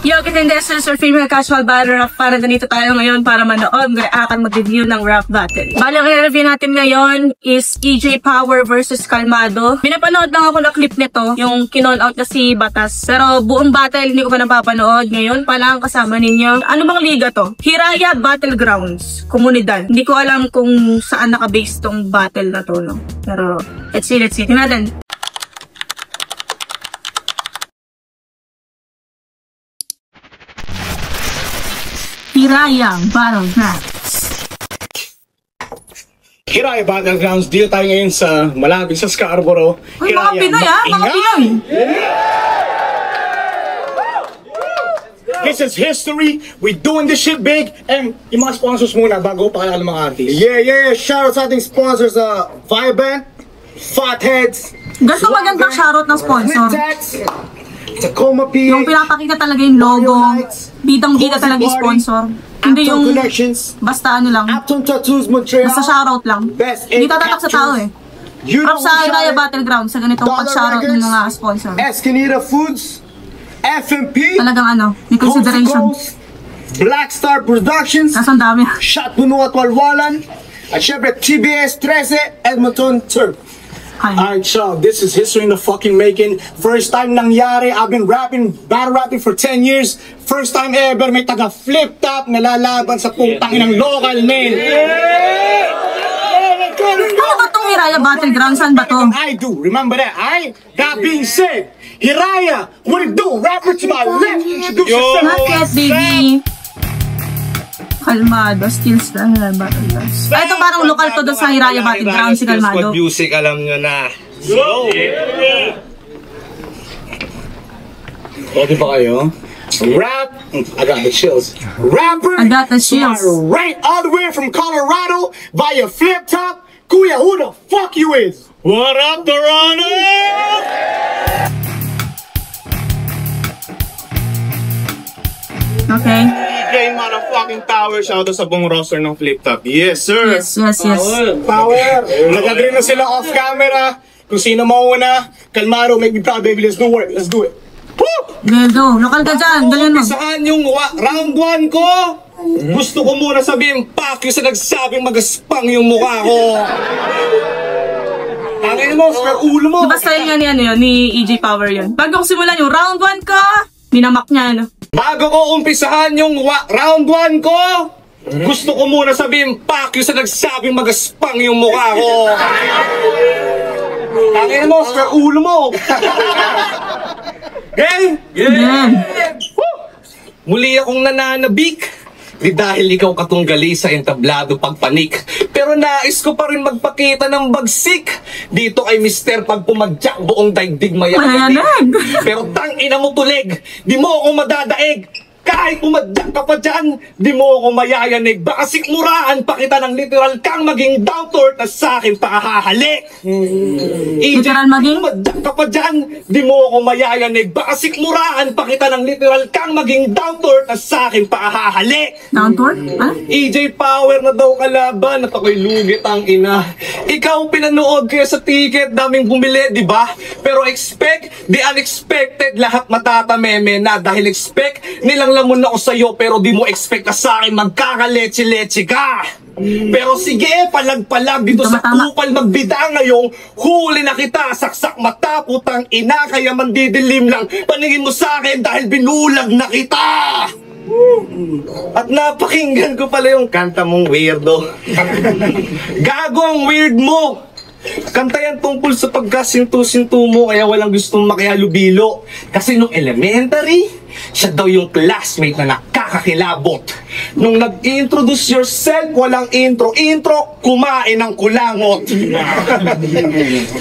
Yo, contenders or female casual battle rap, para ganito tayo ngayon para manood, react, mag-review ng rap battle. Bali, ang i-review natin ngayon is EJ Power versus Calmado. Pinapanood lang ako na clip nito, yung kinall out na si Batas. Pero buong battle, hindi ko pa napapanood. Ngayon pa lang kasama ninyo. Ano bang liga to? Hiraya Battlegrounds, komunidad. Hindi ko alam kung saan naka-base tong battle na to, no? Pero, let's see. Tingnan natin. Hiraya Battlegrounds. Hiraya Battlegrounds, dito tayo ngayon sa malapit sa Scarborough. Uy, mga Pinoy mga Pinoy! This is history, we doing this shit big, and yung mga sponsors muna bago pa kaya ng mga artists. Yeah, shout out sa ating sponsors, Vibrant, Fatheads. Gusto magandang shoutout ng sponsor. Tacoma PH, yung pinapakita talaga yung logo, bidang-bida talaga yung sponsor. Hindi yung basta ano lang, Apton Tattoos Montreal, basta shoutout lang. Hindi tatatak sa tao eh. Prop sa Hiraya Battleground sa ganitong pag-shoutout ng mga sponsor. Escanita Foods, FMP, talagang ano, may consideration. Black Star Productions, Kaso ang dami. Shot Puno at Walwalan, at syempre TBS 13, Edmonton Turf. Alright, so this is history in the fucking making. First time nangyari. I've been battle rapping for 10 years. First time ever may taga flip top nalalaban sa putang inang local men. Ano ba itong Hiraya Battleground? Saan ba to? I do, remember that, alright? That being said, Hiraya, what it do? Rapper to my left, introduce yourself. Not yet, baby. Calmado, skills na Battlegrounds. Ito parang lokal to doon sa Hiraya Battleground, si Calmado. Music, alam nyo na. Okay ba kayo? Rap, I got the chills. Rapper, I got the chills. Right all the way from Colorado via flip top. Kuya, who the fuck you is? What up, Toronto? Okay. DJ motherfucking Tower, shoutout sa buong roster ng Flip Top. Yes, sir. Yes. Power. Nag-agree na sila off camera. Kung sino mauna, Calmado, make me proud, baby. Let's do it. Let's do it. Woo! Go. Lokal ka dyan. Galing mo. Saan yung round 1 ko? Gusto ko muna sabihin, pak yung sa nagsabing magaspang yung mukha ko. Tangin mo, spare ulo mo. Diba style niya ni EJ Power yun? Bago ko simulan yung round 1 ko, minamak niya, ano? Bago ko umpisahan yung round 1 ko, gusto ko muna sabihin, pak yung sa nagsabing magaspang yung mukha ko. Tangin mo, spare ulo mo. Game? Yeah. Muli akong nananabik. Di dahil ikaw katunggali sa entablado pagpanik. Pero nais ko pa rin magpakita ng bagsik. Dito kay Mister pag pumadyak buong daigdig mayayanig. Pero tang ina mo tulig, di mo ako madadaig. Kahit pumadyak ka pa dyan, di mo ako mayayanig. Baka sikmuraan pa kita ng literal kang maging down to earth na sa'kin pakahahalik. Literal maging? Pumadyak ka pa dyan, di mo ako mayayanig. Baka sikmuraan pa kita ng literal kang maging down to earth na sa'kin pakahahalik. Down to earth? Ano? EJ Power na daw kalaban at ako'y lugit ang ina. Ikaw pinanood kaya sa ticket, daming bumili, di ba? Pero expect the unexpected, lahat matatameme na dahil expect nilang lamon ako sa'yo pero di mo expect na sa'kin magkakaleche-leche ka. Pero sige, palag-palag dito sa kupal magbida ngayong huli na kita, saksak mata, putang ina, kaya mandidilim lang paningin mo sa'kin dahil binulag na kita. At napakinggan ko pala yung kanta mong weirdo. Gago ang weird mo. Kanta yan tungkol sa pagkasinto-sinto mo kaya walang gustong makihalubilo. Kasi nung elementary, siya daw yung classmate na nakakakilabot. Nung nag-introduce yourself, walang intro, kumain ng kulangot.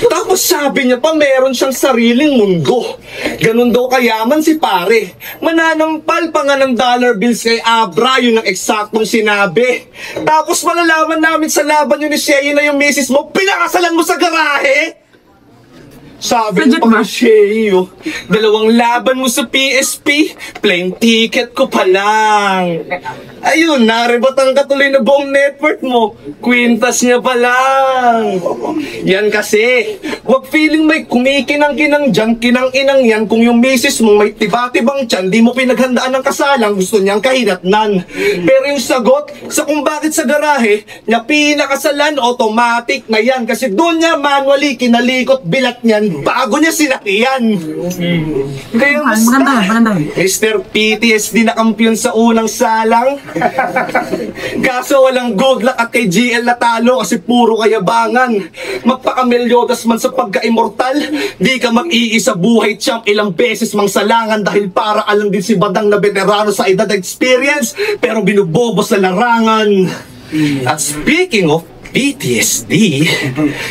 Tapos sabi niya pa meron siyang sariling mundo. Ganun daw kayaman si pare. Mananampal pa nga ng dollar bills kay Abra, yun ang eksaktong sinabi. Tapos malalaman namin sa laban yun ni Shea na yung misis mo, pinakasalan mo sa garahe. Sabi Legit ko ba? pa Sheo, dalawang laban mo sa PSP, plane ticket ko pa lang. Ayun, narebatan ka tuloy na buong network mo. Quintas niya pa lang. Yan kasi, wag feeling may kumikinang-kinang dyan, kinang-inang yan kung yung misis mo may tiba-tibang tiyan, di mo pinaghandaan ng kasalang, gusto niyang kahinatnan. Pero yung sagot sa kung bakit sa garahe, niya pinakasalan, automatic na yan. Kasi doon niya manually kinalikot bilat niyan bago niya sinakyan. Kaya Maganda. Mr. PTSD na kampiyon sa unang salang. Kaso walang good luck at kay GL natalo kasi puro kayabangan. Magpakamelyodas man sa pagka-immortal, di ka mag-iisa buhay champ ilang beses mang salangan dahil para alam din si Badang na veterano sa edad at experience pero binubobo sa larangan. At speaking of PTSD,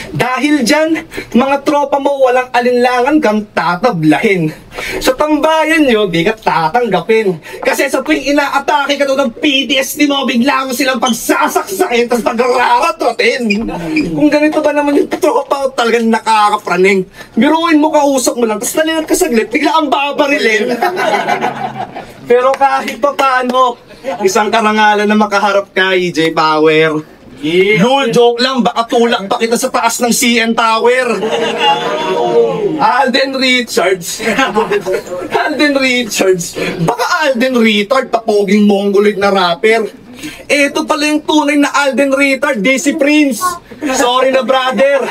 dahil dyan, mga tropa mo walang alinlangan kang tatablahin. Sa tambayan nyo, di ka tatanggapin. Kasi sa tuwing inaatake ka doon ng PTSD mo, bigla mo silang pagsasaksakin, tapos pagraratotin. Kung ganito ba naman yung tropa, talagang nakakapraning. Biruin mo, kausap mo lang, tapos nalinat ka saglit, bigla kang babarilin. Pero kahit pa paano, isang karangalan na makaharap ka, EJ Power. Lul, joke lang, baka tulak pa kita sa taas ng CN Tower. Alden Richards. Baka Alden Richard, papoging mongoloid na rapper. Ito pala yung tunay na Alden Richard, DC Prince. Sorry na brother.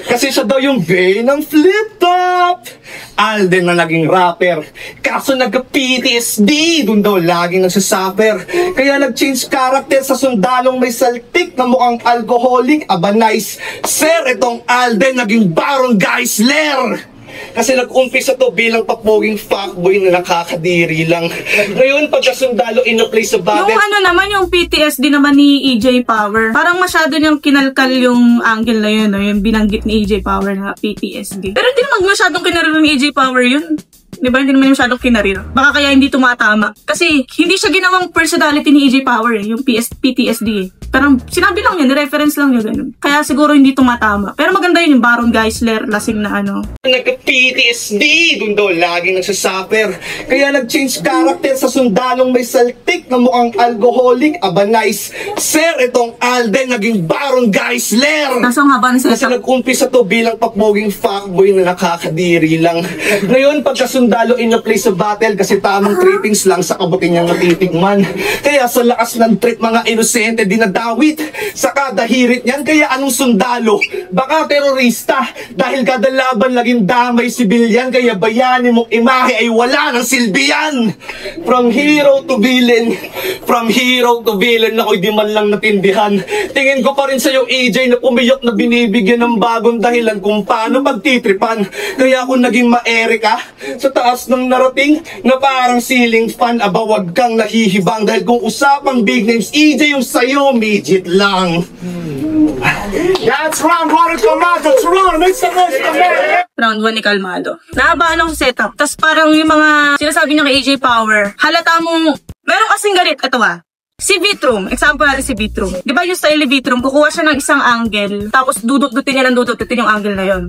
Kasi siya daw yung bay ng flip top. Alden na naging rapper. Kaso nagka-PTSD, dun daw laging nagsasuffer. Kaya nag-change character sa sundalong may saltik na mukhang alcoholic. Aba nice. Sir, itong Alden naging barangay slayer. Kasi nag-umpisa to bilang papoging fuckboy na nakakadiri lang. Ngayon, pagkasundalo in-apply sa battle. Yung ano naman, yung PTSD naman ni EJ Power, parang masyado niyang kinalkal yung angle na yun, no? Yung binanggit ni EJ Power na PTSD. Pero hindi naman masyadong kinarir ng EJ Power yun. Di ba? Hindi naman masyadong kinarir. Baka kaya hindi tumatama. Kasi hindi siya ginawang personality ni EJ Power, yung PTSD eh. Parang sinabi lang yun, reference lang yun, ganun. Kaya siguro hindi tumatama. Pero maganda yun yung Baron Geisler, lasing na ano. Nagka-PTSD, dun daw laging nagsasuffer. Kaya nag-change character sa sundalong may saltik na mukhang alcoholic. Aba nice. Sir, itong Alden naging Baron Geisler. Kaso nga ba Kasi nag-umpisa to bilang papoging fuckboy na nakakadiri lang. Ngayon, pagkasundalo in-apply sa battle kasi tamang trippings lang sa kabuti niyang natitikman. Kaya sa lakas ng trip, mga inosente dinadawit sa kada hirit niyan. Kaya anong sundalo? Baka terorista. Dahil kada laban laging damay sibilyan. Kaya bayani mong imahe ay wala ng silbiyan. From hero to villain, ako'y di man lang natindihan. Tingin ko pa rin sa'yo, AJ, na pumiyok na binibigyan ng bagong dahilan kung paano magtitripan. Kaya ako naging ma-ere ka sa taas ng narating na parang ceiling fan. Aba, wag kang nahihibang dahil kung usapang big names, EJ yung sa'yo, midget lang. That's round one of Kalmado. Toronto, make some noise for me. Round 1 ni Kalmado. Nahabaan ako sa setup. Tapos parang yung mga sinasabi niya kay AJ Power, halata mong, meron kasing galit. Ito si Vitrum, example natin si Vitrum. Di ba yung style ni Vitrum, kukuha siya ng isang angle, tapos dudut-dutin niya ng dudut-dutin yung angle na yon.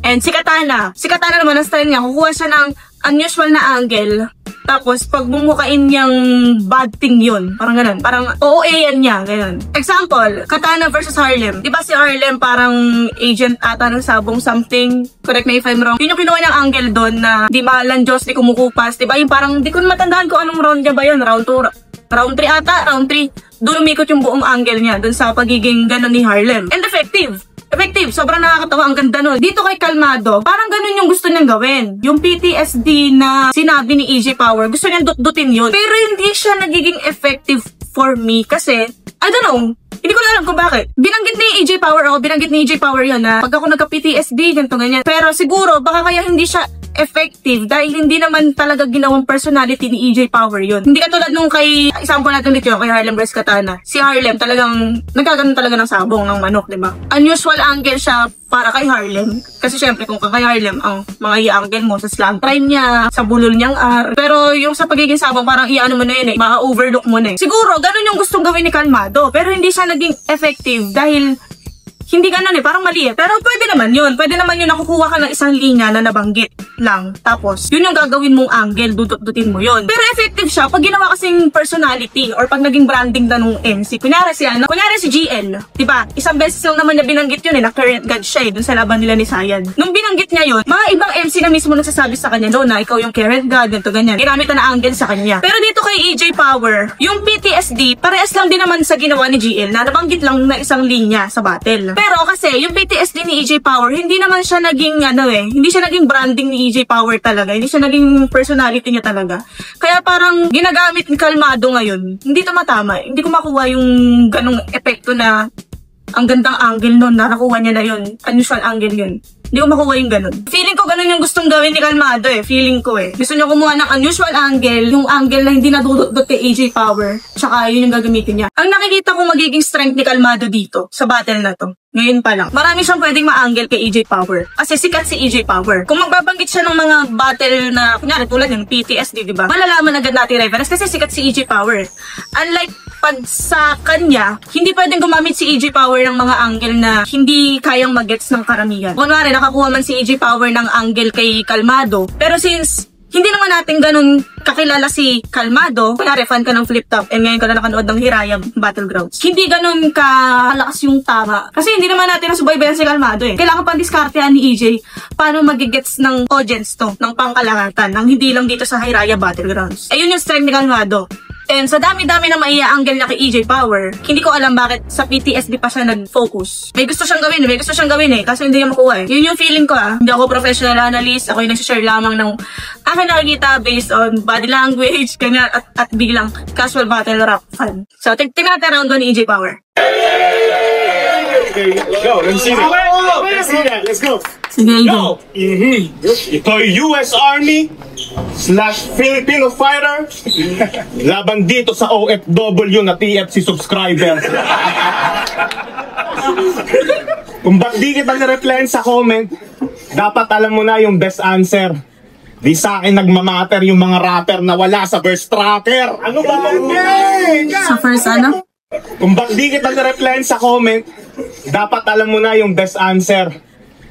And si Katana naman ang style niya, kukuha siya ng unusual na angle, tapos pag bumukain niyang bad thing yun, parang ganun, parang OOA-an niya, ganun. Example, Katana versus Harlem. Di ba si Harlem parang agent ata ng sabong something, correct me if I'm wrong. Yun yung kinuha niyang angle doon na di mahalan Diyos, di kumukupas, di ba? Yung parang, di ko matandaan kung anong round niya ba yun, round 2, round 3 ata, round 3. Doon umikot yung buong angle niya, doon sa pagiging ganun ni Harlem. And effective, sobrang nakakatawa, ang ganda nun. Dito kay Kalmado, parang ganun yung gusto niyang gawin. Yung PTSD na sinabi ni EJ Power, gusto niyang dut-dutin yun. Pero hindi siya nagiging effective for me kasi, I don't know, hindi ko na alam kung bakit. Binanggit ni EJ Power yun na pag ako nagka-PTSD, ganito ganyan. Pero siguro, baka kaya hindi siya effective dahil hindi naman talaga ginawang personality ni EJ Power yun. Hindi katulad nung kay, example natin dito kay Harlem vs Katana. Si Harlem talagang nagkaganon talaga ng sabong ng manok, diba? Unusual angle siya para kay Harlem. Kasi syempre kung kay Harlem, ang mga i-angle mo sa slant prime niya, sa bulol niyang R. Pero yung sa pagiging sabong, parang i-ano mo na yun maka-overlook mo na Siguro, ganun yung gustong gawin ni Kalmado. Pero hindi siya naging effective dahil Hindi ganun parang mali Pero pwede naman yun. Pwede naman yun nakukuha ka ng isang linya na nabanggit lang. Tapos, yun yung gagawin mong angle, dudut-dutin mo yun. Pero effective siya pag ginawa kasing personality or pag naging branding na nung MC. Kunyari si GL. Diba? Isang beses lang naman niya binanggit yun na current god siya dun sa laban nila ni Sayan. Nung binanggit niya yun, mga ibang MC na mismo nagsasabi sa kanya na ikaw yung current god, ganito ganyan. Ginamit na angle sa kanya. Pero dito kay EJ Power, yung PTSD, parehas lang din naman sa ginawa ni GL na nabanggit lang na isang linya sa battle. Pero kasi, yung PTSD ni EJ Power, hindi naman siya naging, hindi siya naging branding ni EJ Power talaga. Hindi siya naging personality niya talaga. Kaya parang ginagamit ni Kalmado ngayon, hindi tumatama. Hindi ko makuha yung ganong epekto na ang gandang angle nun, nakuha niya na yun. Unusual angle yun. Hindi ko makuha yung ganun. Feeling ko ganun yung gustong gawin ni Kalmado Feeling ko Gusto niya kumuha ng unusual angle, yung angle na hindi nadudot kay AJ Power. Tsaka yun yung gagamitin niya. Ang nakikita ko magiging strength ni Kalmado dito, sa battle na to. Ngayon pa lang. Marami siyang pwedeng ma-angle kay AJ Power. Kasi sikat si AJ Power. Kung magbabanggit siya ng mga battle na, kunyari tulad ng PTSD, diba? Malalaman agad natin reference kasi sikat si AJ Power. Unlike pag sa kanya, hindi pwedeng gumamit si AJ Power ng mga angle na hindi kayang mag-gets ng karamihan. Kunwari, nakakuha man si AJ Power ng angle kay Kalmado. Pero since hindi naman natin ganun kakilala si Kalmado, kunyari fan ka ng Flip Top and ngayon ka na nakanood ng Hiraya Battlegrounds, hindi ganun kalakas yung tama. Kasi hindi naman natin nasubaybayan si Kalmado Kailangan pang diskartehan ni EJ paano magigets ng audience to, ng pangkalahatan, ng hindi lang dito sa Hiraya Battlegrounds. Ayun yung strength ni Kalmado. And sa dami-dami na maiya-angle niya kay EJ Power, hindi ko alam bakit sa PTSD pa siya nag-focus. May gusto siyang gawin kasi hindi niya makuha Yun yung feeling ko Hindi ako professional analyst, ako yung nag-share lamang ng aking nakikita based on body language, ganyan, at biglang casual battle rap fan. So, tingnan natin round 1 ni EJ Power. Okay, go, let's see that. Let's go. Sige, Go! Ito yung US Army / Filipino fighter laban dito sa OFW na TFC subscriber. Kung ba't di kita na-replyan sa comment, dapat alam mo na yung best answer. Di sa akin nagmamatter yung mga rapper na wala sa verse tracker. Ano ba? Sa first Kung ba't di kita na-replyan sa comment, dapat alam mo na yung best answer.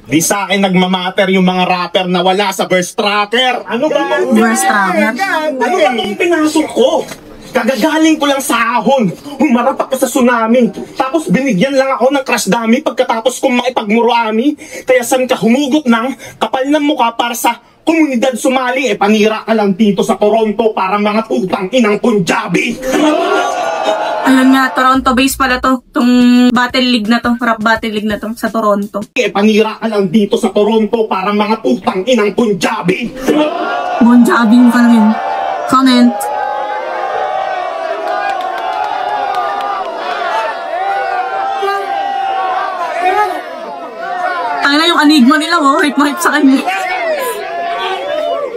Di sa akin nagmamatter yung mga rapper na wala sa verse tracker. Ano ba? Verse tracker? Ano ba yung pinasok ko? Kagagaling ko lang sa ahon. Humarap ako sa tsunami. Tapos binigyan lang ako ng crash dummy pagkatapos kong makipagmuruami. Kaya san ka humugot ng kapal ng mukha para sa komunidad sumali? Panira ka lang dito sa Toronto para mga putang inang Punjabi. Ayun nga, Toronto base pala to. Itong battle league na to, rap battle league na to sa Toronto. Panira ka lang dito sa Toronto para mga putang inang Punjabi. Punjabi yung kalamin. Comment. Tayo na yung enigma nila hype sa kanya.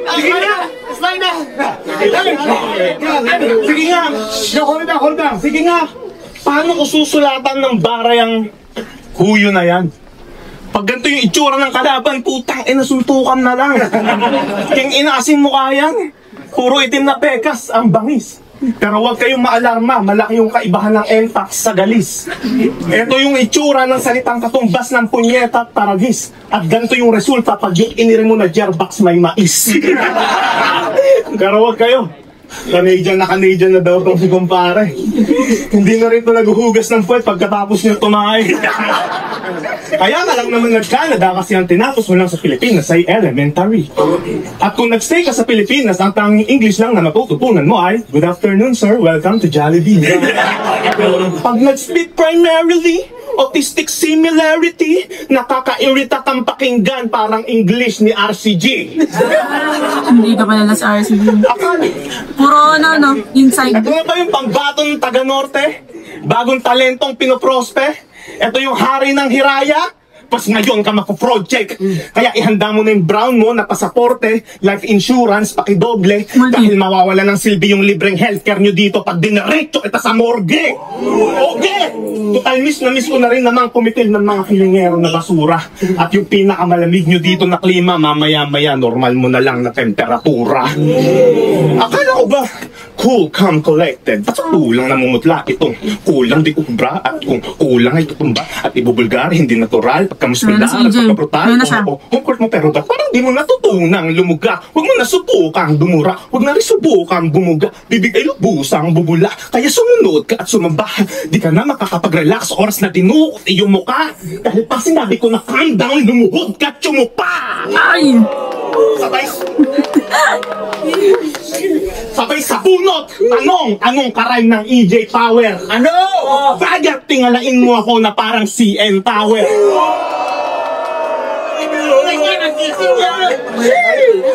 Sige nga. Hold on. Sige nga. Paano ko susulatan ng barayang huyo na yan? Pag ganito yung itsura ng kalaban, putang nasuntukan na lang. King inaasin mo kayan. Puro itim na pekas ang bangis. Pero huwag kayong maalarma, malaki yung kaibahan ng NPAX sa galis. Ito yung itsura ng salitang katumbas ng punyeta at taragis. At ganito yung resulta pag yung inire mo na Jerbox may mais. Pero huwag kayo. Canadian na daw itong si kumpare. Hindi na rin ito naguhugas ng puwet pagkatapos niya tumahay. Kaya ka lang naman nag-Canada kasi ang tinapos mo lang sa Pilipinas ay elementary. At kung nag-stay ka sa Pilipinas, ang tanging English lang na matututunan mo ay, "Good afternoon sir, welcome to Jollibee." Pag nag-speak primarily, autistic similarity, nakakairita kang pakinggan parang English ni RCG. Hindi ka pala sa RCG. Akala, Puro inside. ito na ba yung pangbatong taga-norte? Bagong talentong pinoprospe? Ito yung hari ng Hiraya? Pas ngayon ka mako-project. Kaya ihanda mo na yung brown mo na pasaporte, life insurance, pakidoble, dahil mawawala ng silbi yung libreng healthcare nyo dito pag dinaretso kita sa morgue. Okay! Total miss ko na rin namang kumitil ng mga kilingero na basura. At yung pinakamalamig nyo dito na klima, mamaya-maya normal mo na lang na temperatura. Akala ko ba, cool, calm, collected. Ba't kulang namumutla itong kulang di kubra at kung kulang ay tutumba at ibubulgar, hindi natural, pagkamuskular at pagkabrutal. Comfort mo pero ba't parang di mo natutunang lumuga? Huwag mo na subukang dumura, huwag na rin subukang bumuga. Bibig ay lubusang bubula, kaya sumunod ka at sumamba. Di ka na makakapag-relax oras na tinuot iyong muka. Dahil pa sinabi ko na calm down, lumuhod ka at sumupa. Ay! Sabay sa bunot! Anong karime ng EJ Power? Ano? Bagay tingalain mo ako na parang CN Tower.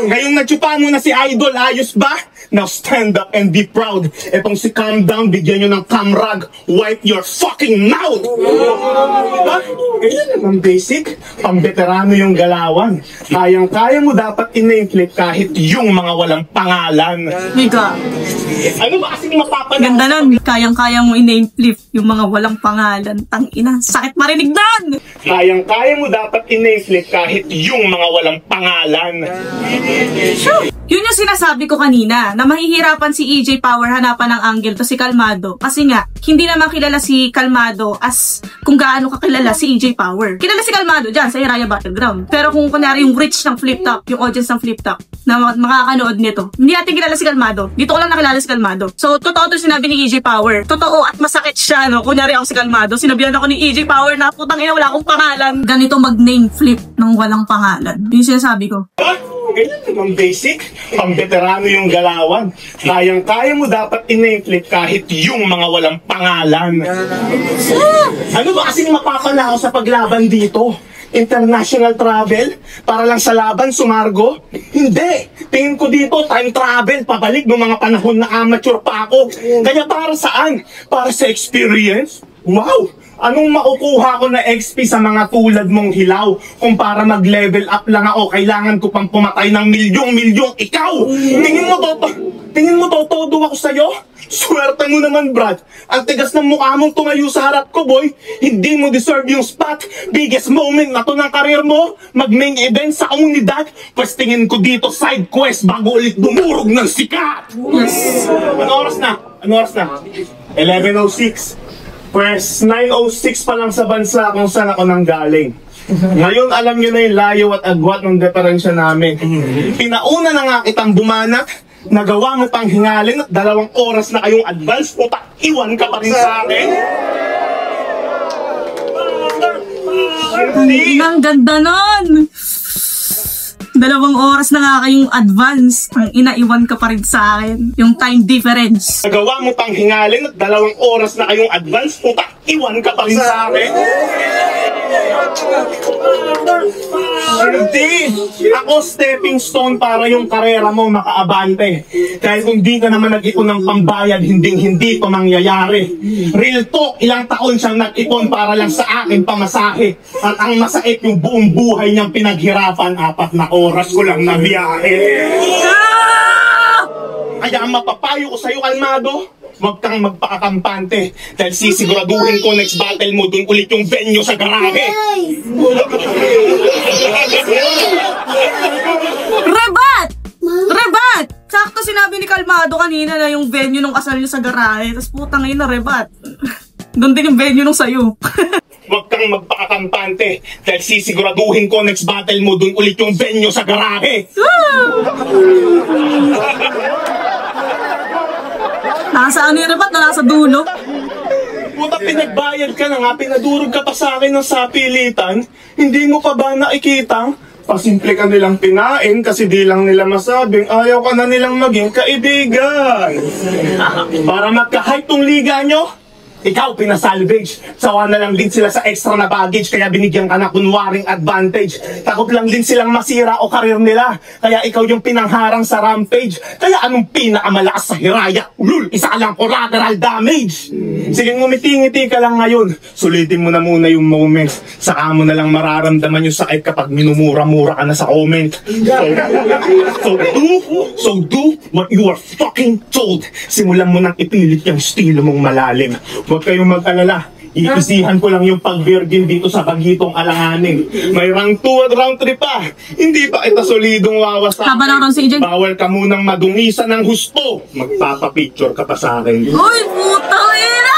Ngayong natsupa mo na si Idol, ayos ba? Now stand up and be proud. Etong si calm down, bigyan nyo ng camrag. Wipe your fucking mouth! Diba? Ganyan naman basic. Pang-veterano yung galawan. Kayang-kaya mo dapat in-inflict kahit yung mga walang pangalan. Mika, Ano ba kasing mapapala? ganda nun. Kayang-kaya mo i-name flip yung mga walang pangalan. Tangina, sakit marinig nun! Kayang-kaya mo dapat in-inflict kahit yung mga walang pangalan. Yun yung sinasabi ko kanina, na mahihirapan si EJ Power hanapan ng angle to si Kalmado. Kasi nga, hindi naman kilala si Kalmado as kung gaano kakilala si EJ Power. Kilala si Kalmado dyan sa Hiraya Battleground. Pero kung kunyari yung reach ng flip top, yung audience ng flip top, na makakanood nito, hindi natin kilala si Kalmado. Dito ko lang nakilala si Kalmado. So, totoo to sinabi ni EJ Power. Totoo at masakit siya, no? Kunyari ako si Kalmado, sinabihan ako ni EJ Power na putang ina, wala akong pangalan. Ganito mag-name flip ng walang pangalan. Yun yung sinasabi ko. Ganyan naman basic. Pang-veterano yung galawan. Kayang-kaya mo dapat in-inflict kahit yung mga walang pangalan. Ano ba kasing mapapala ako sa paglaban dito? International travel? Para lang sa laban, sumargo? Hindi! Tingin ko dito, time travel, pabalik ng mga panahon na amateur pa ako. Kaya para saan? Para sa experience? Wow! Anong makukuha ko na XP sa mga tulad mong hilaw? Kung para mag-level up lang ako, kailangan ko pang pumatay ng milyong-milyong ikaw! Tingin mo todo ako sa'yo? Swerte mo naman, Brad. Ang tigas ng mukha mong tumayo sa harap ko, boy. Hindi mo deserve yung spot. Biggest moment na to ng karir mo. Mag-main event sa komunidad. Pwes tingin ko dito side quest bago ulit dumurog ng sikat. Yes. Ano oras na? 11:06. Pwes 9:06 pa lang sa bansa kung saan ako nanggaling. Ngayon alam nyo na yung layo at agwat ng diferensya namin. Pinauna na nga kitang bumanat. Nagawa mo pang hingalin at 2 oras na kayong advance, puta, iwan ka pa rin sa akin. Ang ganda nun! 2 oras na nga kayong advance. Ang inaiwan ka pa rin sa akin. Yung time difference. Nagawa mo pang hingalin at 2 oras na kayong advance, puta, iwan ka pa rin sa akin. Hindi! Ako stepping stone para yung karera mo makaabante. Dahil kung di ka naman nag-ipon ng pambayad, hindi ito mangyayari. Real talk, ilang taon siyang nag-ipon para lang sa akin pamasahe. At ang masait yung buong buhay niyang pinaghirapan, 4 na oras ko lang na biyahe. Kaya ang mapapayo ko sa'yo, Kalmado, huwag kang magpakakampante. Dahil sisiguraduhin ko next battle mo, dun ulit yung venue sa garahe. Rebat! Rebat! Sakto sinabi ni Kalmado kanina na yung venue nung kasal niyo sa garahe. Tapos putang ina, rebat. Doon din yung venue nung sayo. Huwag kang magpakakampante. Dahil sisiguraduhin ko next battle mo, dun ulit yung venue sa garahe. Nasa ano yung rebat na nasa dulo? Puta, pinagbayad ka na nga, pinadurog ka pa sa akin ng sapilitan, hindi mo pa ba nakikita? Pasimple ka nilang pinain kasi di lang nila masabing ayaw ka na nilang maging kaibigan. Para magka-hype tong liga nyo, ikaw pinasalvage. Sawa na lang din sila sa extra na baggage, kaya binigyan ka na kunwaring advantage. Takot lang din silang masira o karir nila, kaya ikaw yung pinangharang sa rampage. Kaya anong pinakamalakas sa Hiraya? Ulul, isa ka lang collateral damage. Sige, ngumiti-ngiti ka lang ngayon. Sulitin mo na muna yung moments. Saka mo na lang mararamdaman yung sakit kapag minumura-mura ka na sa comment. So do what you are fucking told. Simulan mo nang ipilit yung estilo mong malalim. Huwag kayong mag-alala, Iisihan ko lang yung pag-virgin dito sa bagitong alanganin. May round 2 at round 3 pa. Hindi pa kita solidong wawasak. Tama lang ron si AJ. Bawal ka munang madungisan ng husto. Magpapapicture ka pa sa akin. Uy, putang ina!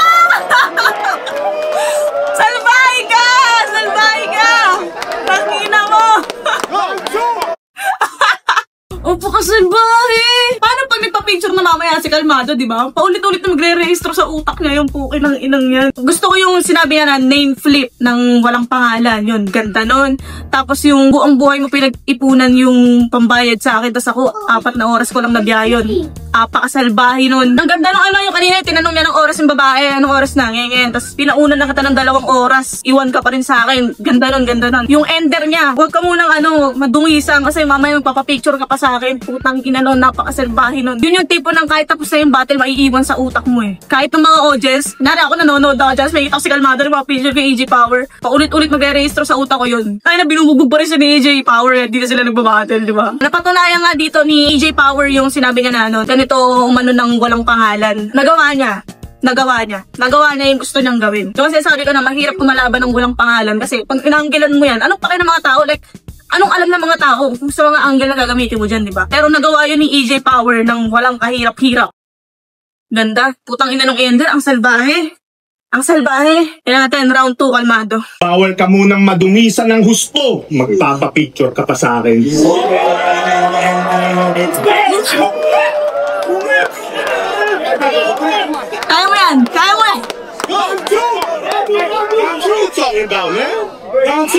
Salbahe ka! Salbahe ka! Tangina mo! Opo ka salbahe! Paano pag nagpa-picture na mamaya si Kalmado, di ba? Paulit-ulit na magre-rehistro sa utak niya yung puki ng inang yan. Gusto ko yung sinabi niya na name flip ng walang pangalan. Yun, ganda nun. Tapos yung buong buhay mo pinag-ipunan yung pambayad sa akin. Tapos ako, 4 na oras ko lang nabiyayon. Apakasalbahe nun. Ang ganda ng ano yung kanina, tinanong niya ng oras yung babae. Anong oras na? Ngayon. Tapos pinaunan na kita ng 2 oras. Iwan ka pa rin sa akin. Ganda nun, ganda nun. Yung ender niya, huwag ka munang madungisan kasi mamaya magpapapicture ka pa sa akin. Putang ina nun, napakasalbahe nun. Yun yung tipo ng kahit tapos na yung battle, maiiwan sa utak mo eh. Kahit ng mga audience, nari ako nanonood ako dyan, may kita ko si Kalmado ng mga picture kay AJ Power. Paulit-ulit magre-rehistro sa utak ko yun. Kaya na binububog pa rin siya ni AJ Power, hindi na sila nagbabattle, di ba? Napatunayan nga dito ni AJ Power yung sinabi niya na ganito umano ng walang pangalan. Nagawa niya yung gusto niyang gawin. Kasi sabi ko na mahirap kumalaban ng walang pangalan kasi pag inanggilan mo yan, anong pake ng mga tao? Like, anong alam ng mga tao kung sa mga angle na gagamitin mo dyan, di ba? Pero nagawa yun ni AJ Power ng walang kahirap-hirap. Ganda. Putang ina ng ender, ang salbahe. Ang salbahe. Kaya natin, round 2, Kalmado. Bawal ka munang madungisan ng husto. Magpapapicture ka pa sa akin. Kaya mo yan! Kaya mo yan! Round 2! Round 2 you talking about, man? Round 2?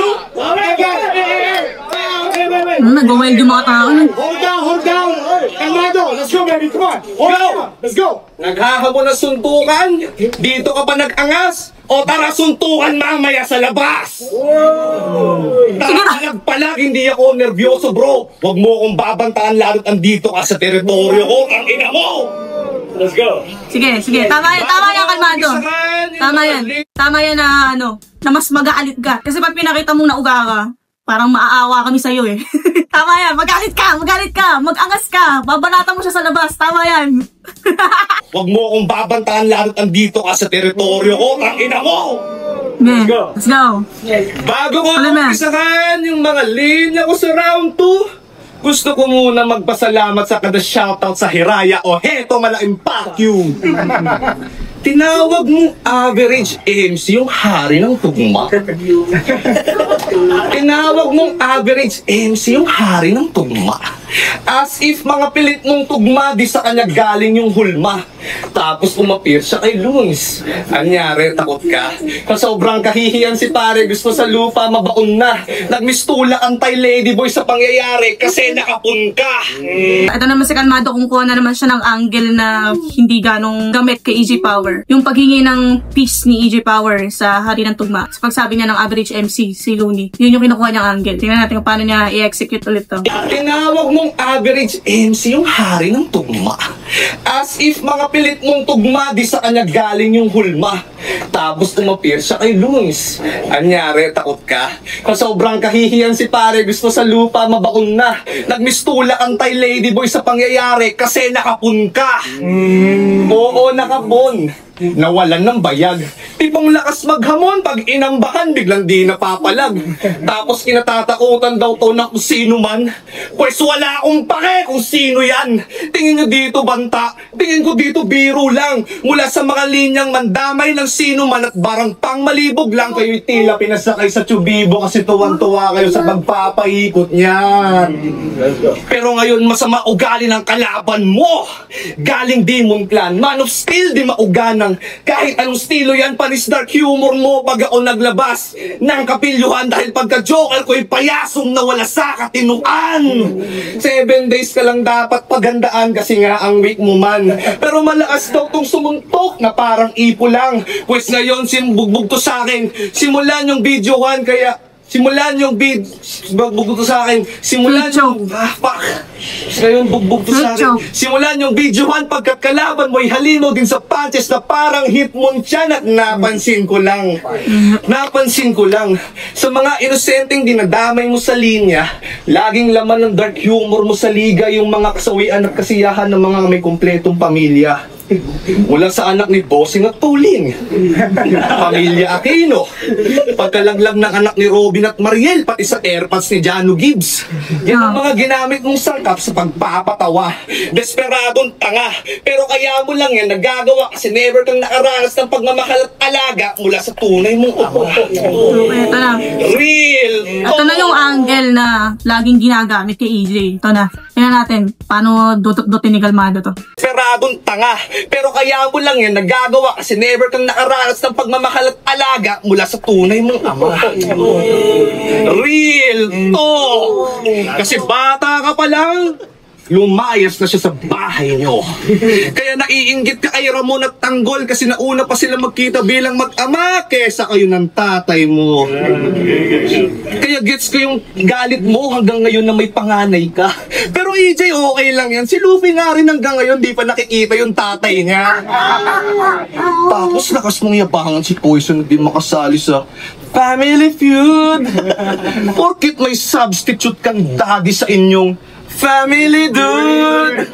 Nag-wild yung mga tao. Hold down, hold down. Kalmado, let's go, baby. Come on. Hold on. Let's go. Naghahamon na suntukan? Dito ka pa nag-angas? O tara suntukan mamaya sa labas! Palag, hindi ako nervyoso bro. Huwag mo akong babantaan lalo't andito ka sa teritoryo ko. Ang ina mo! Let's go! Sige. Tama yan, Kalmado. Tama yan na na mas mag-aalit ka. Kasi pag pinakita mong nauga ka, parang maaawa kami sa'yo eh. Tama yan, magalit ka, mag-angas ka, babanatan mo siya sa labas, tama yan. Huwag mo akong babantaan lalo't andito ka sa teritoryo ko. Ang ina mo! Let's go. Bago ko Ano na? umpisahan yung mga linya ko sa round 2, gusto ko muna magpasalamat sa kada shoutout sa Hiraya o heto malaking fuck you. Tinawag mong average MC yung hari ng tugma. Tinawag mong average MC yung hari ng tugma. As if mga pilit mong tugma, di sa kanya galing yung hulma. Tapos umapir siya kay Luis. Anyari, takot ka? Sobrang kahihiyan si pare, gusto sa lupa, mabaon na. Nagmistula antay ladyboy sa pangyayari kasi nakapun ka. Ito naman si Kalmado, kung kuha na naman siya ng angle na hindi ganong gamit kay EJ Power. Yung paghingi ng peace ni EJ Power sa hari ng tugma. Sa pagsabi niya ng average MC, si Looney. Yun yung kinukuha niyang angle. Tingnan natin kung paano niya i-execute ulit to. Tinawag mong average MC yung hari ng tugma. As if mga pilit mong tugma, di sa kanya galing yung hulma. Tapos umapir siya kay Luis. Anyari, takot ka? Sobrang kahihiyan si pare, gusto sa lupa, mabaon na. Nagmistula antay ladyboy sa pangyayari kasi nakapun ka. Oo, nakapun. Nawalan ng bayag. Tipong lakas maghamon, pag inambahan, biglang di napapalag. Tapos kinatatakutan daw to na kung sino man. Pwes wala akong pake kung sino yan. Tingin nyo dito banta, tingin ko dito biro lang. Mula sa mga linyang mandamay ng sino man at barang pang malibog lang. Kayo'y tila pinasakay sa tubibo kasi tuwan-tuwa kayo sa magpapaikot niyan. Pero ngayon masama ugali ng kalaban mo. Galing Demon Clan, Man of Steel, di mauga ng kahit anong estilo yan, panis dark humor mo pag ako naglabas ng kapilyuhan dahil pagka-joker ko'y payasong nawala sa katinuan. 7 days ka lang dapat pagandaan kasi nga ang weak mo man. Pero malakas daw tong sumuntok na parang ipo lang. Pues ngayon simbugbog to sa akin. Simulan yung videohan kaya simulan yung bugbog to sa akin. Simulan yung fuck. Ngayon bugbog to sa akin. Simulan yung videohan pagkat kalaban mo'y halino din sa punches na parang hit mo tiyan at napansin ko lang. Napansin ko lang. Sa mga inosenteng dinadamay mo sa linya, laging laman ng dark humor mo sa liga yung mga kasawian at kasiyahan ng mga may kumpletong pamilya. Mula sa anak ni Bossing at Pauline, Pamilya Aquino, pagkalaglag ng anak ni Robin at Mariel, pati sa AirPods ni Jano Gibbs. Yan ang mga ginamit mong sangkap sa pagpapatawa. Desperadong tanga, pero kaya mo lang yan nagagawa kasi never kang nakaranas ng pagmamahal at alaga mula sa tunay mong ama. Ito na. Real! Ito na yung angle na laging ginagamit kay EJ. Ito na. Tingnan natin paano dutot-dutin ni Kalmado to. Desperadong tanga, pero kaya mo lang yan nagagawa kasi never kang nakaranas ng pagmamahal at alaga mula sa tunay mong ama. Real! Kasi bata ka pa lang, lumayas na siya sa bahay nyo. Kaya naiinggit ka kay Ramon at Tanggol kasi nauna pa sila magkita bilang mag-ama kesa kayo ng tatay mo. Kaya gets ko yung galit mo hanggang ngayon na may panganay ka. Pero EJ, okay lang yan. Si Luffy nga rin hanggang ngayon di pa nakikita yung tatay niya. Tapos lakas mong yabangan si Poison na di makasali sa Family Feud. Porkit may substitute kang daddy sa inyong Family Dude!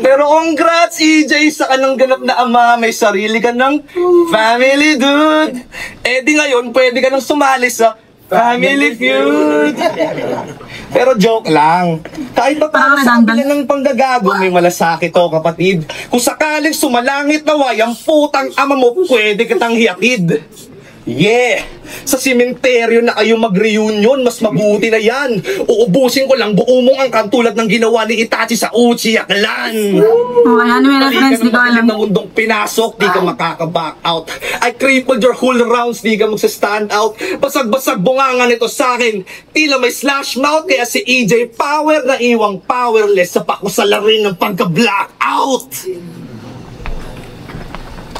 Pero congrats EJ sa kanang ganap na ama, may sarili ka ng Family Dude! Eh di ngayon, pwede ka nang sumali sa Family Feud! Pero joke lang. Kahit pa paano sa kabila ng panggagago, may malasakit to kapatid. Kung sakaling sumalangit na wayang putang ama mo, pwede kitang hiyakid. Yeah! Sa simenteryo na kayo mag-reunion, mas mabuti na yan. Uubusin ko lang buo mong ang katulad ng ginawa ni Itachi sa Uchiha Clan. Ano yung reference? Di ko alam. Na mundong pinasok, di ka makaka-back out. I crippled your whole rounds, di ka magsa-stand out. Basag-basag bungangan nito sa akin. Tila may slash mouth, kaya si EJ Power na iwang powerless sa pakusalarin ng pagka-black out.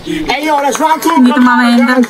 Hey yo, that's round 2. Hindi tumamayan.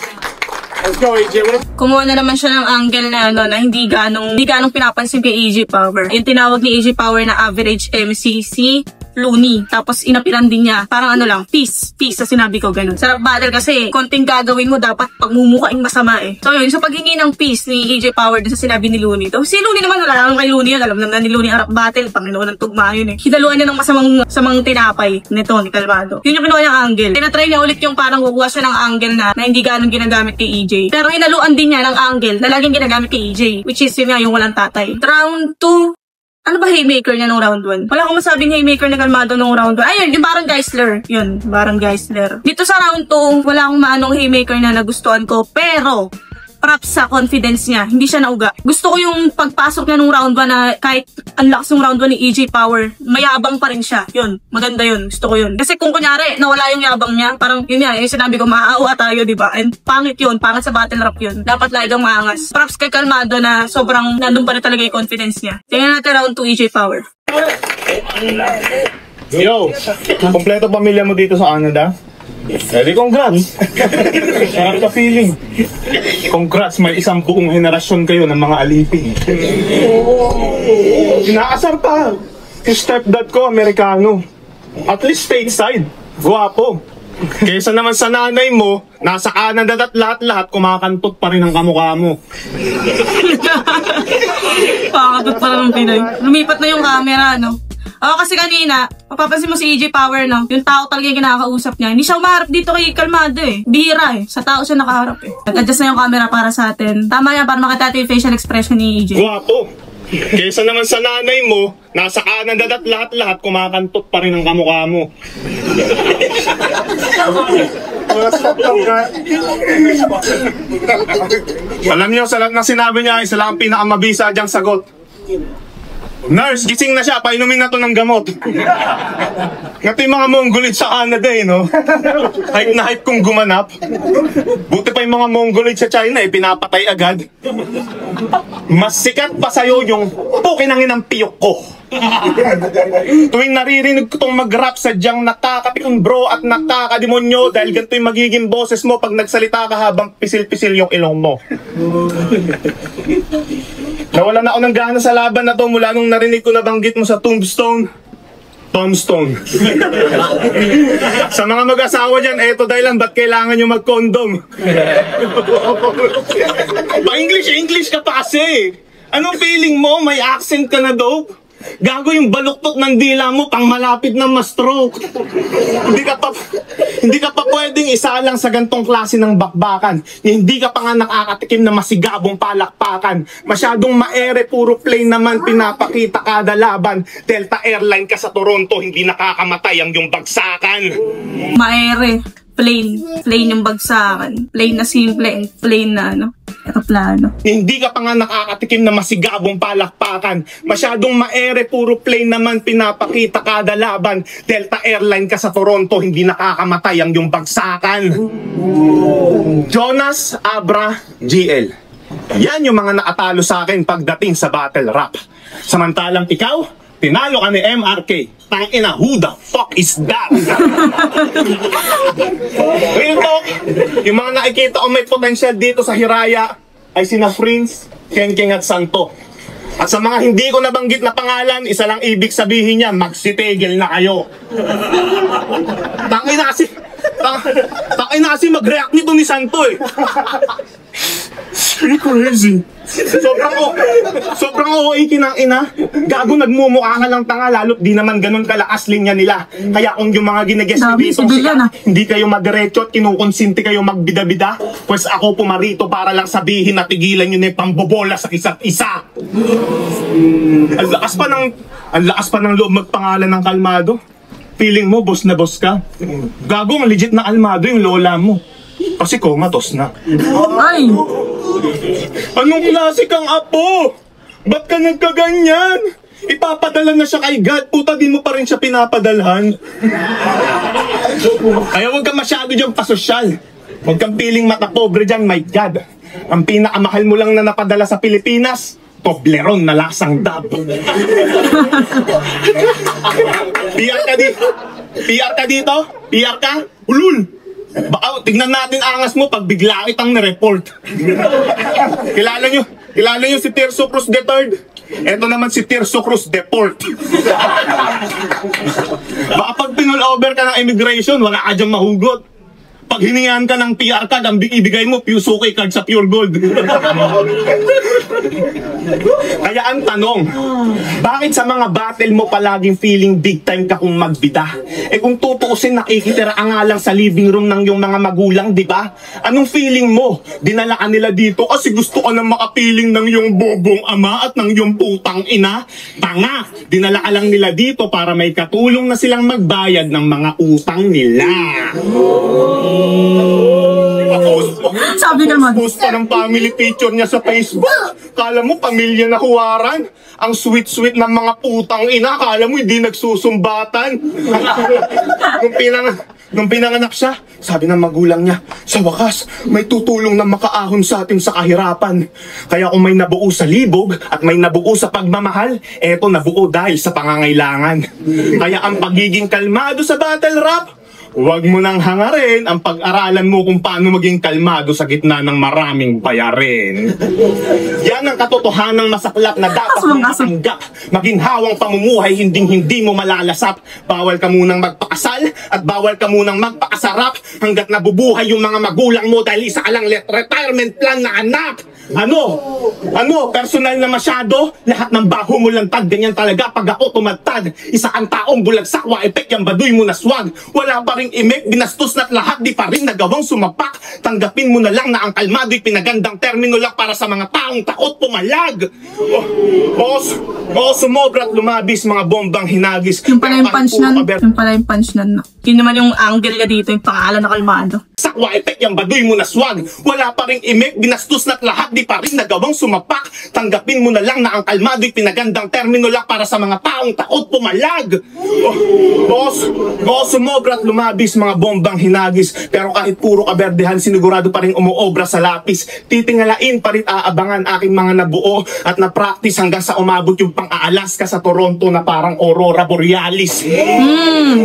Let's go, AJ. Kumuha na naman siya ng angle na ano, na hindi ganong pinapansin kay AJ Power. Yung tinawag ni AJ Power na average MCC Looney. Tapos inapilan din niya. Parang ano lang, peace sa sinabi ko, ganun. Sarap battle kasi konting gagawin mo dapat pagmumukaing masama eh. So yun, sa paghingi ng peace ni AJ Power dun sa sinabi ni Looney. So si Looney naman, wala lang kay Looney yun. Alam naman ni Looney harap battle, Panginoon ng tugma yun eh. Hinaluan niya ng masamang tinapay nito ni Kalmado. Yun yung kinuha niyang angle. Tinatry niya ulit yung parang kukuha siya ng angle na hindi ganong ginagamit kay EJ. Pero hinaluan din niya ng angle na laging ginagamit kay EJ. Which is yun nga, yung walang tatay. Round 2. Ano ba haymaker niya nung round 1? Wala akong masabing haymaker na Kalmado nung round 1. Ayun, yung Baron Geisler. Yun, Baron Geisler. Dito sa round 2, wala akong maanong haymaker na nagustuhan ko. Pero, props sa confidence niya. Hindi siya nauga. Gusto ko yung pagpasok niya nung round 1 na kahit ang lakas ng round 1 ni EJ Power, mayabang pa rin siya. Yun, maganda yun. Gusto ko yun. Kasi kung kunyari, nawala yung yabang niya, parang yun yan, yung sinabi ko, maaawa tayo, diba? And pangit yun, pangit sa battle rap yun. Dapat lagi kang maangas. Props kay Kalmado na sobrang nandun pa rin talaga yung confidence niya. Tingnan natin round 2 EJ Power. Yo, kompleto pamilya mo dito sa Canada? Di congrats. Sarap ka feeling. Congrats, may isang buong henerasyon kayo ng mga alipin. Inaasar pa. Yung stepdad ko, Amerikano. At least stateside. Guwapo. Kesa naman sa nanay mo, nasa Canada at lahat-lahat kumakantot pa rin ang kamukha mo. Pakatot pa rin ng Pinoy. Lumipat na yung camera, no? Oo, kasi kanina, mapapansin mo si EJ Power, no? Yung tao talaga yung kinakausap niya. Hindi siya umaharap dito kay Kalmado eh. Bihira eh. Sa tao siya nakaharap eh. Nag-adjust na yung camera para sa atin. Tama yan, para makita natin yung facial expression ni EJ. Guwapo. Kesa naman sa nanay mo, nasa Canada at lahat-lahat kumakantot pa rin ang kamukha mo. Alam niyo, sa lahat ng sinabi niya, isa lang ang pinakamabisa diyang sagot. Nurse, gising na siya, painumin na to ng gamot. Ngato yung mga Mongoloid sa Canada eh, no? Hype na hype kung gumanap. Buti pa yung mga Mongoloid sa China eh, pinapatay agad. Mas sikat pa sa'yo yung pukinangin ng piyok ko. Tuwing naririnig ko tong mag-rap, sadyang nakakapikon bro at nakakademonyo dahil ganito yung magiging boses mo pag nagsalita ka habang pisil-pisil yung ilong mo. Nawalan ako ng gana sa laban na to mula nung narinig ko na banggit mo sa Tombstone. Sa mga mag-asawa dyan, eto dahilan ba't kailangan nyo mag-condom. Pa-English ka pa kasi. Anong feeling mo? May accent ka na daw? Gago yung baluktot ng dila mo pang malapit na ma-stroke. Hindi ka pa pwedeng isa lang sa gantong klase ng bakbakan. Hindi ka pa nga nakakatikim na masigabong palakpakan. Masyadong maere, puro plain naman pinapakita kada laban. Delta Airline ka sa Toronto, hindi nakakamatay ang yung bagsakan. Maere. Plain yung bagsakan. Plain na simple and plain na aeroplano. Hindi ka pa nga nakakatikim na masigabong palakpakan. Masyadong maere, puro plain naman pinapakita kada laban. Delta Airline ka sa Toronto, hindi nakakamatay ang yung bagsakan. Jonas Abra GL. Yan yung mga nakatalo sa akin pagdating sa battle rap. Samantalang ikaw, tinalo ka ni MRK. Tangina, who the fuck is that? Real talk, yung mga nakikita ko may potential dito sa Hiraya ay sina Prince, Kenkeng at Santo. At sa mga hindi ko nabanggit na pangalan, isa lang ibig sabihin niya, magsitigil na kayo. Tangina kasi mag-react nito ni Santo eh. Crazy. Sobrang OA kinang-ina. Gago, nagmumukha ka lang tanga, lalo't di naman ganun kalakas linya nila. Kaya kung yung mga ginagest nyo dito hindi kayo madiretso at kinukonsinti kayo magbida-bida, pues ako pumarito para lang sabihin na tigilan nyo na yung pambobola sa isa't isa. Ang lakas pa ng loob magpangalan ng kalmado. Feeling mo, boss na boss ka. Gago, legit na kalmado yung lola mo. Kasi komatos na. Ay! Anong klase kang apo? Ba't ka nagkaganyan? Ipapadala na siya kay God, puta din mo pa rin siya pinapadalhan. Kaya huwag ka masyado dyan pasosyal. Huwag kang piling mata pobre dyan, my God. Ang pinakamahal mo lang na napadala sa Pilipinas, Toblerone na lasang dab. PR ka dito? PR ka? Ulul! Baka tignan natin angas mo pag bigla kitang na-report. Kilala nyo si Tirso Cruz III? Ito naman si Tirso Cruz Deport. Baka pag pinul-over ka ng immigration, wala ka dyan mahugot. Pag hiningan ka ng PR card, ang ibigay mo, Piusuki card sa Pure Gold. Kaya ang tanong, bakit sa mga battle mo palaging feeling big time ka kung magbida? Eh kung tutuusin, nakikitira nga lang sa living room ng yung mga magulang, di ba? Anong feeling mo? Dinala ka nila dito kasi gusto ka na makapiling ng yung bobong ama at ng yung putang ina? Tanga! Dinala ka lang nila dito para may katulong na silang magbayad ng mga utang nila. Sabi naman. Post pa ng family picture niya sa Facebook. Kala mo pamilya na huwaran. Ang sweet-sweet ng mga putang ina. Kala mo hindi nagsusumbatan. Nung pinanganak siya, sabi ng magulang niya, sa wakas, may tutulong na makaahon sa atin sa kahirapan. Kaya kung may nabuo sa libog at may nabuo sa pagmamahal, eto nabuo dahil sa pangangailangan. Kaya ang pagiging kalmado sa battle rap, huwag mo nang hangarin ang pag-aralan mo kung paano maging kalmado sa gitna ng maraming bayarin. Yan ang katotohanang masaklap na dapat mong matanggap. Maginhawang pamumuhay, hindi mo malalasap. Bawal ka munang magpakasal at bawal ka munang magpakasarap hanggat nabubuhay yung mga magulang mo dahil isa ka lang retirement plan na anak. Ano? Personal na masyado? Lahat ng baho mo lantad, ganyan talaga pag ako tumatad. Isa kang taong bulagsak, wa-epek yung baduy mo na swag. Wala pa ring imik, binastos na't lahat, di pa rin nagawang sumapak. Tanggapin mo na lang na ang kalmado'y pinagandang termino lang para sa mga taong takot pumalag. Sumobra at lumabis, mga bombang hinagis. Yung pala yung punch nun. Yun naman yung angle niya dito, yung pangalan na kalmado. Sakwa, epek yung baduy mo na swag. Wala pa ring imik, binastos na't lahat, di pa rin nagawang sumapak. Tanggapin mo na lang na ang kalmado'y pinagandang termino lang para sa mga taong takot pumalag. Sumobra at lumabis, mga bombang hinagis. Pero kahit puro kaberdehan, sinigurado pa rin umuobra sa lapis. Titingalain pa rin aabangan aking mga nabuo at na-practice hanggang sa umabot yung pang-Alaska sa Toronto na parang Aurora Borealis.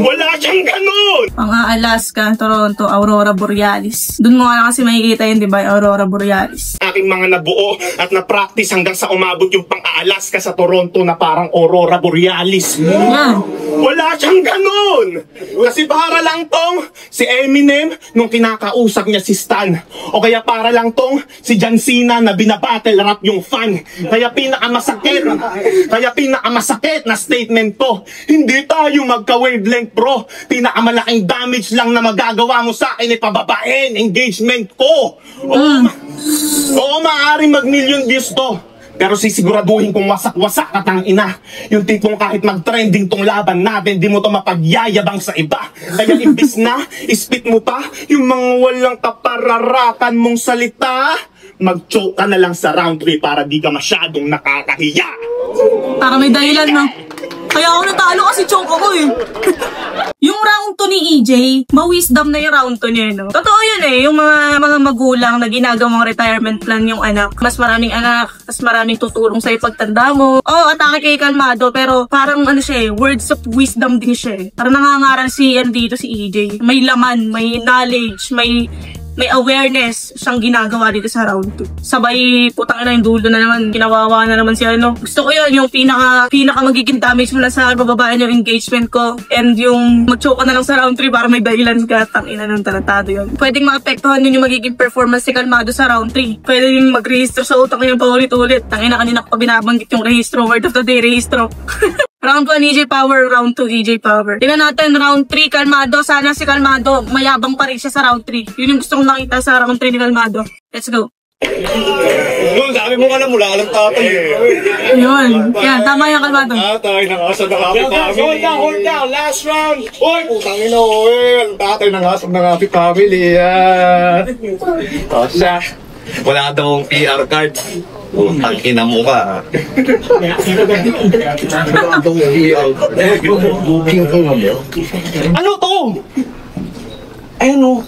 Wala siyang ganun! ganun? Mga Alaska, Toronto, Aurora Borealis. Doon mo nga kasi makikita yun, di ba? Aurora Borealis. Aking mga nabuo at na-practice hanggang sa umabot yung pang-Alaska sa Toronto na parang Aurora Borealis. Yan. Wala siyang ganun! Kasi para lang tong si Eminem nung kinakausap niya si Stan. O kaya para lang tong si John Cena na binabattle rap yung fan. Kaya pinakamasakit na statement to. Hindi tayo magka-wavelength bro. Pinakamalaking damage lang na magagawa mo sa akin ay pababain engagement ko. Oo, maaaring mag-million views to. Pero sisiguraduhin kong wasak-wasak at ang ina. Yung tipong kahit mag-trending tong laban natin, di mo to mapagyayabang sa iba. Kaya imbis na, ispit mo pa yung mga walang kapararakan mong salita. Mag-choke ka na lang sa round 3 para di ka masyadong nakakahiya. Para may dahilan, no? Kaya ako natalo kasi choke ako eh. Yung round 2 ni EJ, ma-wisdom na yung round 2 niya, no? Totoo yun eh, yung mga magulang na ginagawang retirement plan yung anak. Mas maraming anak, mas maraming tutulong sa'yo pagtanda mo. Atake kay kalmado, pero parang ano siya eh, words of wisdom din siya eh. Parang nangangaral dito si EJ. May laman, may knowledge, may awareness siyang ginagawa dito sa round 2. Sabay, putang ina yung dulo na naman. Kinawawa na naman siya, no? Gusto ko yun, yung pinaka magiging damage mo lang sa bababaan yung engagement ko. And yung mag-choke ka na lang sa round 3 para may dahilan ka. Tangina ng talatado yun. Pwedeng maapektuhan yun yung magiging performance ni Kalmado sa round 3. Pwede yung mag-rehistro sa utak niya paulit-ulit. Tangina, kanina ko pa binabanggit yung rehistro. Word of the day, rehistro. Round 1, EJ Power. Round 2, EJ Power. Tingnan natin, round 3, Kalmado. Sana si Kalmado, mayabang pa rin siya sa round 3. Yun yung gusto kong nakita sa round 3 ni Kalmado. Let's go. Yun, sabi mo ka na mula ka ng tatay eh. Yun. Yan, tama yung Kalmado. Tatay, nakasab na happy family. Hold down, last round. Uy, putang ina, uy. Tatay, nakasab na happy family. O siya, wala daw PR card. Putang ina mo ka. Ano to? Ayun o.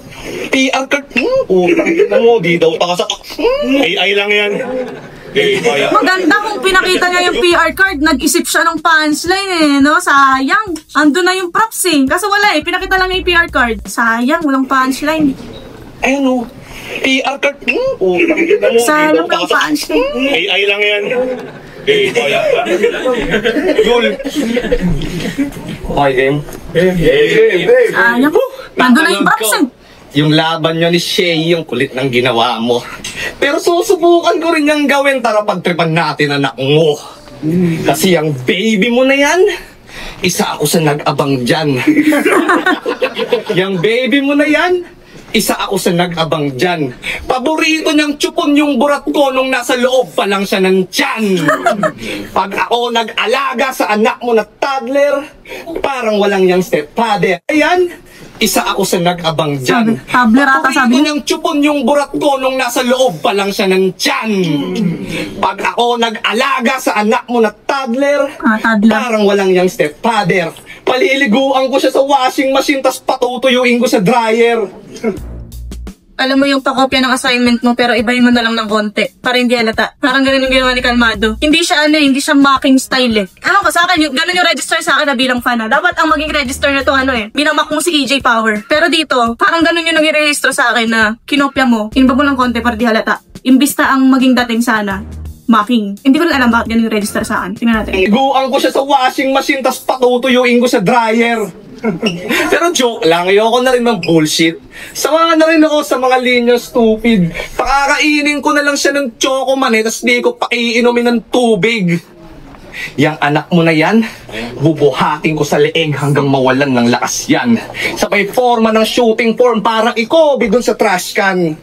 PR card. Putang ina mo, di daw taka sa... AI lang yan. Maganda kung pinakita niya yung PR card, nag-isip siya ng punchline eh, no? Sayang. Ando na yung props eh. Kaso wala eh, pinakita lang niya yung PR card. Sayang, walang punchline. Ayun o. PR card. Putang ina mo, Sayang walang punchline. AI lang yan. Yul. Okay, game. Sayang. Ando na yung props eh. Yung laban nyo ni Shay, yung kulit ng ginawa mo. Pero susubukan ko rin yung gawin para pagtripan natin anak mo. Kasi yung baby mo na yan, isa ako sa nag-abang dyan. Yung baby mo na yan, isa ako sa nag-abang dyan. Paborito niyang chupon yung burat ko nung nasa loob pa lang siya ng tiyan. Pag ako nag-alaga sa anak mo na toddler, parang walang yung stepfather. Ayan, isa ako sa nag-abang dyan. Toddler ata sabi Paborito niyang chupon yung burat ko nung nasa loob pa lang siya ng tiyan. Pag ako nag-alaga sa anak mo na toddler, toddler. parang walang yung stepfather. Paliliguan ko siya sa washing machine tas patutuyuin ko sa dryer. Alam mo yung pakopya ng assignment mo pero ibahin mo na lang ng konti para hindi halata. Parang ganun yung ginawa ni Kalmado. Hindi siya hindi siya mocking style eh. Ano ko sa akin, ganun yung register sa akin na bilang fan na. Dapat ang maging register na to binamak mo si EJ Power. Pero dito, parang ganun yung naging register sa akin na kinopya mo, inba mo ng konti para di halata. Imbis na ang maging dating sana, mocking. Hindi ko rin alam bakit ganun yung register sa akin. Tingnan natin. Paliliguan ko siya sa washing machine tas patutuyuin ko sa dryer. Pero joke lang, ayoko na rin ng bullshit. Sama na rin ako sa mga linya stupid. Pakakainin ko na lang siya ng chocoman tas di ko paiinumin ng tubig. Yang anak mo na yan, bubuhatin ko sa leeg hanggang mawalan ng lakas yan. Sabay forma ng shooting form parang ikobi dun sa trash can.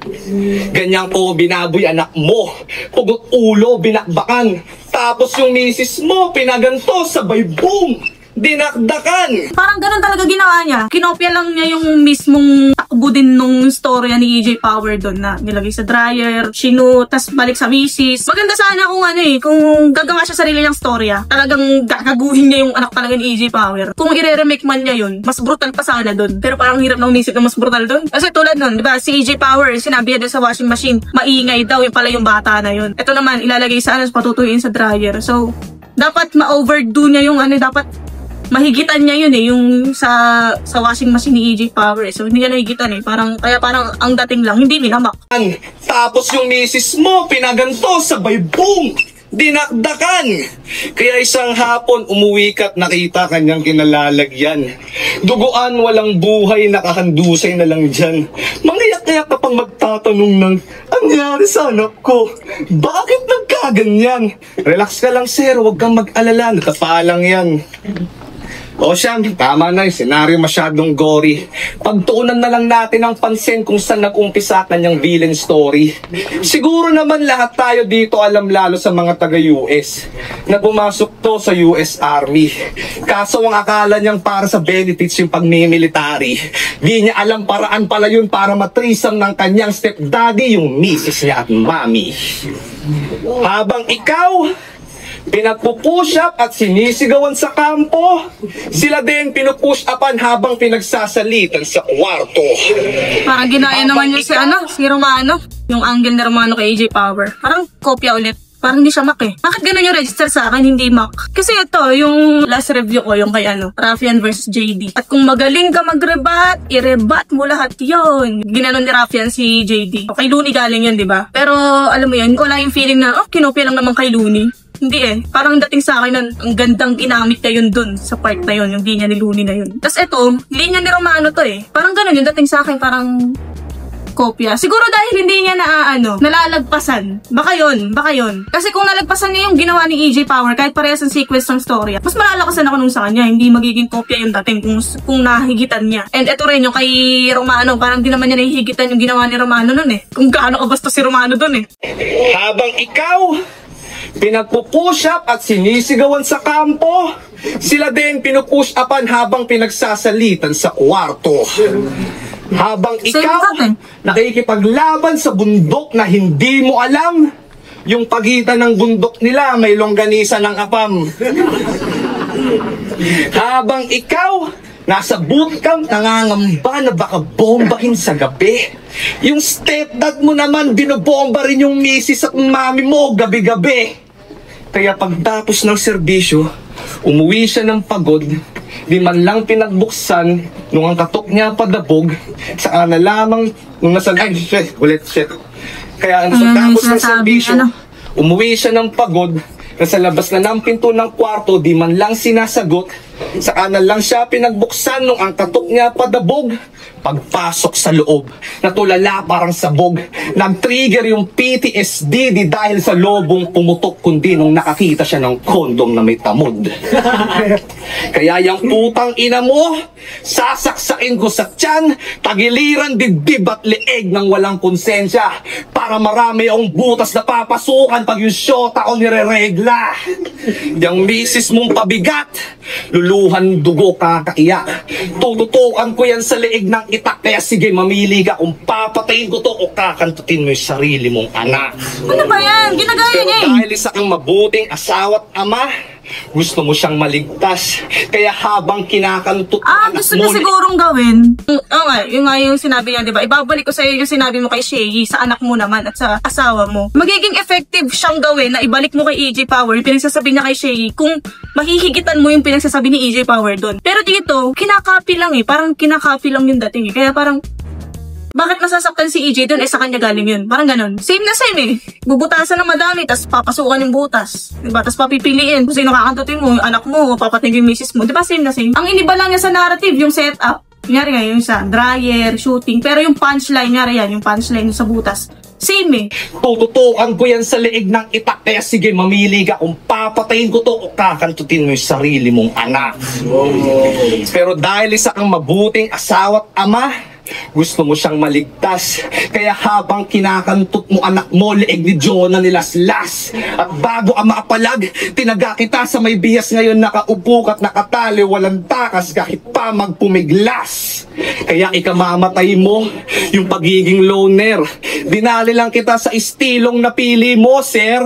Ganyan ko binaboy anak mo. Pugot ulo, binakbakan. Tapos yung misis mo, pinaganto, sabay boom! Dinakdakan! Parang ganun talaga ginawa niya. Kinopya lang niya yung mismong takbo din nung storya ni EJ Power doon na nilagay sa dryer, shinu, tas balik sa misis. Maganda sana kung kung gagawa siya sarili niyang storya. Talagang gagaguhin niya yung anak talaga ni EJ Power. Kung i-remake man niya yun, mas brutal pa sana doon. Pero parang hirap na umisip na mas brutal doon. Kasi tulad nun, di ba, si EJ Power, sinabi niya sa washing machine, maingay daw yung pala yung bata na yun. Ito naman, ilalagay sa patutuyuin sa dryer. So, dapat ma-overdo niya yung dapat mahigitan niya yun eh, yung sa washing machine ni EJ Power. So hindi niya nahigitan eh. Kaya parang ang dating lang, hindi minamak. Tapos yung misis mo, pinaganto, sabay boom! Dinakdakan! Kaya isang hapon, umuwi ka't nakita kanyang kinalalagyan. Duguan, walang buhay, nakahandusay na lang dyan. Mangiyak-iyak ka pang magtatanong ng, nangyari sa anak ko? Bakit nagkaganyan? Relax ka lang, sir, huwag kang mag-alala, natapalang yan. O siya, tama na yung senaryo masyadong gory. Pagtuunan na lang natin ang pansin kung saan nag-umpisa kanyang villain story. Siguro naman lahat tayo dito alam lalo sa mga taga-US na pumasok to sa US Army. Kaso ang akala niyang para sa benefits yung pagmimilitary. Di niya alam paraan pala yun para matrisam ng kanyang stepdaddy yung misis niya at mami. Habang ikaw pinagpupush up at sinisigawan sa kampo, sila din pinupush upan habang pinagsasalitan sa kwarto. Parang ginaya naman yung si Romano. Yung angle na Romano kay EJ Power. Parang kopya ulit. Parang hindi siya mak eh. Bakit ganun yung register sa akin, hindi mak? Kasi ito, yung last review ko, yung kay Raffian versus JD. At kung magaling ka mag-rebat, i-rebat mo lahat yun. Ginanon ni Raffian si JD. Kay Looney galing yun, di ba? Pero alam mo yun, wala yung feeling na, kinopya lang naman kay Looney. Hindi eh. Parang dating sa akin nun, ang gandang ginamit niya yun dun sa part na yun, yung linya ni Looney na yun. Tapos eto, linya ni Romano to eh. Parang ganun yung dating sa akin, parang kopya. Siguro dahil hindi niya nalalagpasan. Baka yun. Kasi kung nalagpasan niya yung ginawa ni EJ Power, kahit parehas ang sequence ng story, mas malalakasan ako nung sa kanya. Hindi magiging kopya yung dating kung nahigitan niya. And eto rin yung kay Romano, parang di naman niya nahihigitan yung ginawa ni Romano nun eh. Kung gaano kabasta si Romano dun eh. Habang ikaw pinagpupush up at sinisigawan sa kampo, sila din pinupush upan habang pinagsasalitan sa kwarto. Habang ikaw nakikipaglaban sa bundok na hindi mo alam, yung pagitan ng bundok nila may longganisa ng apam. Habang ikaw nasa bootcamp, nangangamba na baka bombahin sa gabi. Yung stepdad mo naman, binobomba rin yung misis at mami mo gabi-gabi. Kaya pagtapos ng serbisyo, umuwi siya ng pagod, di man lang pinagbuksan, nung ang katok niya padabog, saka na lamang, nung nasa, shit. Kaya pagtapos ng serbisyo, umuwi siya ng pagod, nasa labas na ng pinto ng kwarto, di man lang sinasagot, saka na lang siya pinagbuksan nung ang katok niya padabog. Pagpasok sa loob, natulala parang sabog. Nag-trigger yung PTSD di dahil sa lobong pumutok, kundi nung nakakita siya ng kondom na may tamod. Kaya yung putang ina mo, sasaksain ko sa tiyan, tagiliran dibdib at leeg ng walang konsensya, para marami ang butas na papasukan pag yung syota ko nire-regla. Yung misis mong pabigat, luluhan dugo kakaiyak. Tututukan ko yan sa leeg ng itak, kaya sige mamili ka kung papatayin ko to o kakantutin mo yung sarili mong anak. Ano ba yan? Ginagaya niya eh. Dahil isa kang mabuting asawa't ama, gusto mo siyang maligtas. Kaya habang kinakantut gusto niya sigurong gawin. Yung sinabi niya, di ba? Ibabalik ko sa iyo yung sinabi mo kay Shay, sa anak mo naman at sa asawa mo. Magiging effective siyang gawin na ibalik mo kay EJ Power yung pinagsasabi niya kay Shay kung mahihigitan mo yung pinagsasabi ni EJ Power doon. Pero dito, kinakapi lang eh. Parang kinakapi lang yung dating eh. Kaya parang, bakit masasaktan si EJ doon? Sa kanya galing yun. Parang ganun. Same na same eh. Bubutasan ng madami, tas papasukan yung butas. Diba? Tas papipiliin kung sino kakantutin mo, yung anak mo, papating yung misis mo. Diba same na same? Ang iniba lang niya sa narrative, yung setup. Kunyari nga yung sa dryer, shooting. Pero yung punchline, kunyari yan, yung punchline sa butas. Same eh. Tututukan ko yan sa leeg ng itak, kaya sige mamili ka kung papatayin ko to o kakantutin mo yung sarili mong anak. Pero dahil isa kang mabuting asawa't ama, gusto mo siyang maligtas. Kaya habang kinakantut mo anak mo, leeg ni Jonah nilaslas. At bago ang maapalag, tinaga kita sa may biyas ngayon, nakaupo at nakatali, walang takas kahit pa magpumiglas. Kaya ikamamatay mo yung pagiging loner. Dinali lang kita sa istilong napili mo, sir.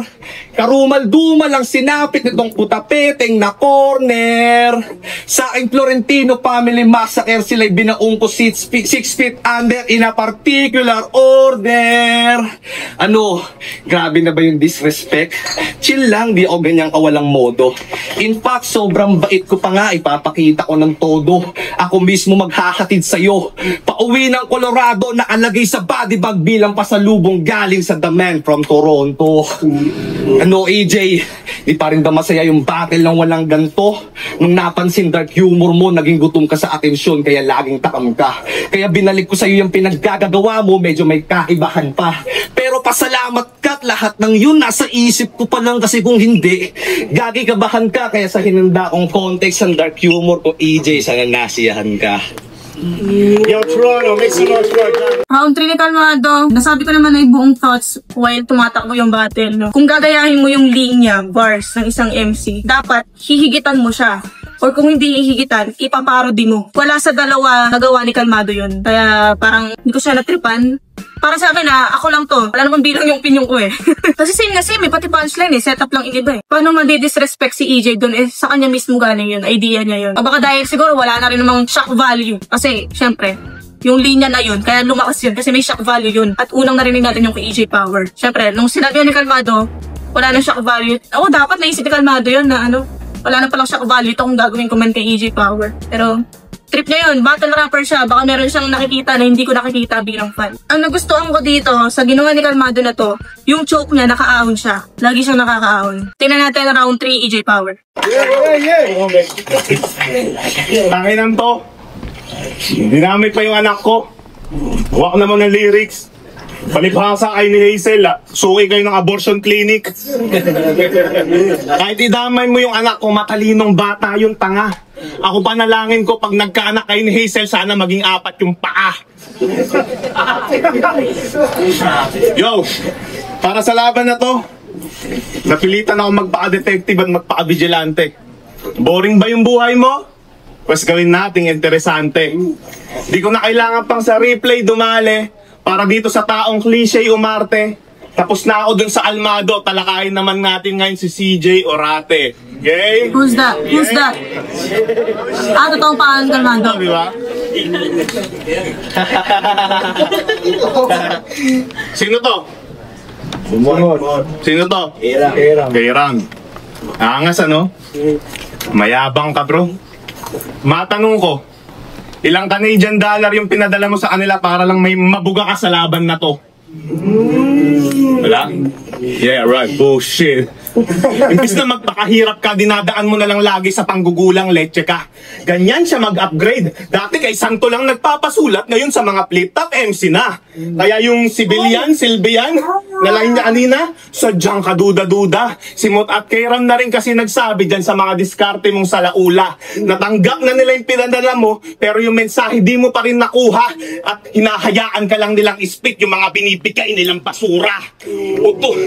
Karumal-dumal ang sinapit nitong putapeteng na corner. Sa aking Florentino family massacre, sila'y binaong ko 6 feet under in a particular order. Ano, grabe na ba yung disrespect? Chill lang, di ako ganyang kawalang modo. In fact, sobrang bait ko pa nga, ipapakita ko ng todo. Ako mismo maghahatid sa'yo. Pauwi ng Colorado, nakalagay sa body bag bilang pasalubong galing sa The Man from Toronto. Ano, AJ, di pa rin ba masaya yung battle ng walang ganto? Nung napansin dark humor mo, naging gutom ka sa atensyon, kaya laging takam ka. Kaya binalik ko sa'yo yung pinaggagawa mo, medyo may kaibahan pa. Pero pasalamat ka't lahat ng yun nasa isip ko pa lang, kasi kung hindi, gagikabahan ka. Kaya sa hinanda kong context ng dark humor ko, AJ, sana nasiyahan ka. Yo, Toronto, make some noise for our Round 3 ni Kalmado. Nasabi ko naman na yung buong thoughts while tumatakbo yung battle. No? Kung gagayahin mo yung linya, bars ng isang MC, dapat hihigitan mo siya. Or kung hindi hihigitan, ipaparody mo. Wala sa dalawa nagawa ni Kalmado yun. Kaya parang hindi ko siya natripan. Para sa akin ako lang to. Wala naman bilang yung opinion ko eh. Kasi same na same, pati punchline setup lang iba eh. Paano disrespect si EJ doon sa kanya mismo galing yun, idea niya yun. O baka dahil siguro wala na rin namang shock value. Kasi syempre, yung linya na yun, kaya lumakas yun kasi may shock value yun. At unang narinig natin yung kay EJ Power. Syempre, nung sinabi ni Kalmado, wala na shock value. Dapat naisip ni Kalmado yun na wala na palang shock value ito kung gagawin ko man kay EJ Power. Pero trip niya yun, battle rapper siya, baka meron siyang nakikita na hindi ko nakikita bilang fan. Ang nagustuhan ko dito, sa ginawa ni Kalmado na to, yung choke niya, nakaahon siya. Lagi siyang nakakaahon. Tingnan natin round 3, EJ Power. Tanginan to. Dinamit pa yung anak ko. Huwag naman ng lyrics. Palibhasa kayo ni Hazel, suki kayo ng abortion clinic. Kahit idamay mo yung anak ko, matalinong bata yung tanga. Ako panalangin ko pag nagkaanak kayo ni Hazel, sana maging 4 yung paa. Yo, para sa laban na to, napilitan ako magpaka-detective at magpaka-vigilante. Boring ba yung buhay mo? Pues gawin nating interesante. Di ko na kailangan pang sa replay dumali para dito sa taong cliche umarte. Tapos na ako dun sa Almado, talakayin naman natin ngayon si CJ Orate. Okay? Who's that? Who's that? Totoong pangalan ni Kalmado. Di ba? Sino to? Sino to? Kairang. Angas ano? Mayabang ka bro. Matanong ko, ilang Canadian dollar yung pinadala mo sa kanila para lang may mabuga ka sa laban na to? Wala? Yeah, right. Bullshit. Imbis na magpakahirap ka, dinadaan mo na lang lagi sa panggugulang leche ka. Ganyan siya mag-upgrade. Dati kay Santo lang nagpapasulat, ngayon sa mga flip-top MC na. Kaya yung Sibilian, Silbian, nalain niya kanina, sadyang kaduda-duda. Si Mot at Kairam na rin kasi nagsabi dyan sa mga diskarte mong salaula. Natanggap na nila yung pinadala mo, pero yung mensahe di mo pa rin nakuha at hinahayaan ka lang nilang ispit yung mga binibigay nilang basura. Uto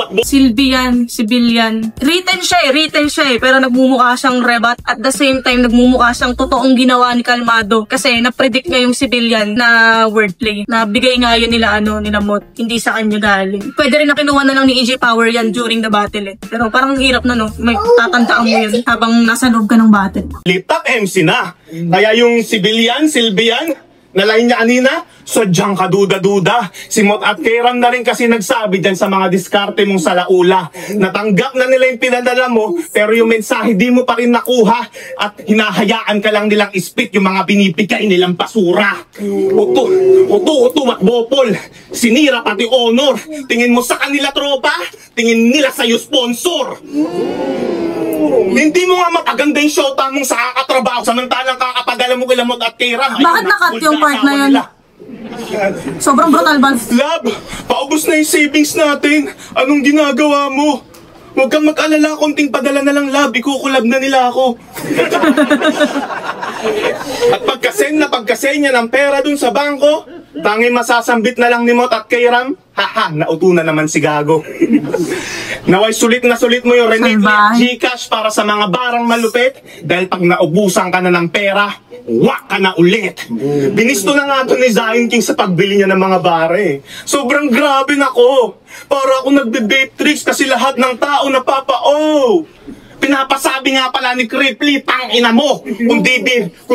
at Silbian, Sibilian. Written siya eh. Pero nagmumukha siyang rebat. At the same time, nagmumukha siyang totoong ginawa ni Kalmado. Kasi na-predict niya yung Sibilian na wordplay. Na bigay nga yun nila Mot. Hindi sa kanya galing. Pwede rin na kinuha na lang ni EJ Power yan during the battle eh. Pero parang hirap na may tatandaan mo yun habang nasa loob ka ng battle. Flip-top MC na. Kaya yung Sibilian, Silbian, nalain niya kanina, sadyang kaduda-duda. Si Mot at Kairam na rin kasi nagsabi dyan sa mga diskarte mong salaula. Natanggap na nila yung pinadala mo, pero yung mensahe di mo pa rin nakuha at hinahayaan ka lang nilang ispit yung mga binibigay nilang basura. Uto at bopol. Sinira pati honor. Tingin mo sa kanila tropa, tingin nila sa'yo sponsor. Hindi mo nga mapaganda yung shota mong sa kakatrabaho samantalang kakapadala mo kila Mot at Kairam. Bakit nakat yung part na yun? Sobrang brutal ba? Lab, paubos na yung savings natin. Anong ginagawa mo? Huwag kang mag-alala, konting padala na lang, Lab. Ikukulab na nila ako. At pagkasend niya ng pera dun sa bangko, tanging masasambit na lang ni Mot at Kairam, Haha, nauto na naman si Gago. Naway sulit na sulit mo yung renegade Gcash para sa mga barang malupit dahil pag naubusan ka na ng pera, wak ka na ulit. Binisto na nga ito ni Zion King sa pagbili niya ng mga bare. Sobrang grabe na ko. Para ako nagbe-vape tricks kasi lahat ng tao napapa-oh. Pinapasabi nga pala ni Cripply, tangina mo. Kung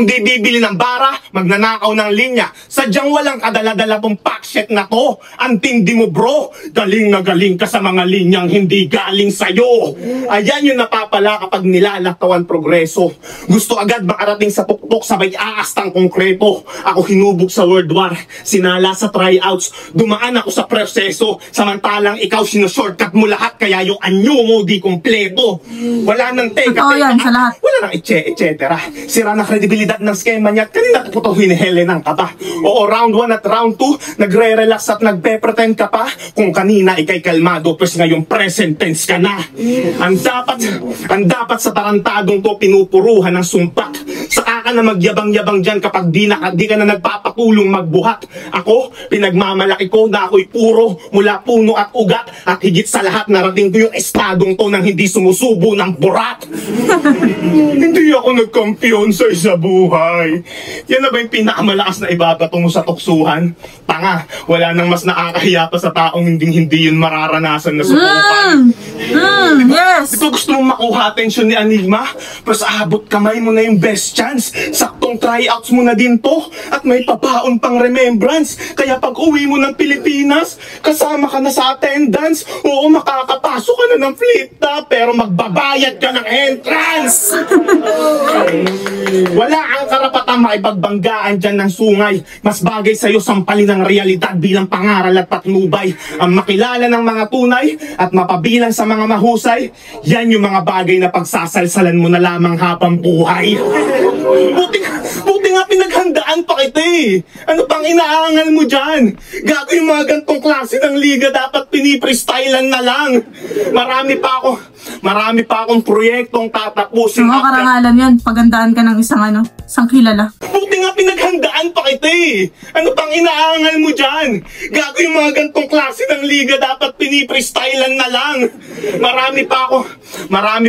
di bibili ng bara, magnanakaw ng linya. Sadyang walang kadala-dala tong packset na to. Antindi mo bro, galing na galing ka sa mga linyang hindi galing sa'yo. Ayan yung napapala kapag nilalakawan progreso. Gusto agad makarating sa pukpok sabay aastang konkreto. Ako hinubog sa World War, sinala sa tryouts, dumaan ako sa proseso. Samantalang ikaw sinushortcut mo lahat kaya yung anyo mo di kompleto. Wala nang teka, yan, sa lahat. wala nang etc. Sira na kredibilidad ng skema niya at kanina ko to hinihele ng kaba. Oo, round 1 at round 2, nagre-relax at nagpe-pretend ka pa. Kung kanina ikay kalmado, pues ngayon present tense ka na. Ang dapat sa tarantadong to pinupuruhan ng sumpak. Saka ka na magyabang-yabang dyan kapag di ka na nagpapatulong magbuhat. Ako, pinagmamalaki ko na ako'y puro mula puno at ugat at higit sa lahat narating ko yung estadong to nang hindi sumusubo ng burat. Hindi ako nagkampiyon sa buhay. Yan na ba yung pinakamalakas na ibabato mo sa tuksuhan? Tanga, wala nang mas nakakahiya pa sa taong hindi yun mararanasan na subukan. Yes! Ito gusto mong makuha atensyon ni Enigma? Plus abot kamay mo na yung best chance. Saktong tryouts mo na din to. At may papaon pang remembrance. Kaya pag uwi mo ng Pilipinas, kasama ka na sa attendance. Oo, makakapasok ka na ng flip top, pero magbabayad ka ng entrance. Wala ang karapatang maipagbanggaan dyan ng sungay. Mas bagay sa'yo sampalin ng realidad bilang pangaral at patnubay. Ang makilala ng mga tunay at mapabilang sa mga mahusay, yan yung mga bagay na pagsasalsalan mo na lamang habang buhay. Buti nga pinaghandaan pa kita eh. Ano pang inaangal mo dyan? Gago yung mga gantong klase ng liga dapat piniprestylan na lang. Marami pa akong proyektong tatapusin. Mga karangalan yan, pagandaan ka ng isang kilala. Buti nga pinaghandaan pa kita eh. Ano pang inaangal mo dyan? Gago yung mga gantong klase ng liga dapat piniprestylan na lang. Marami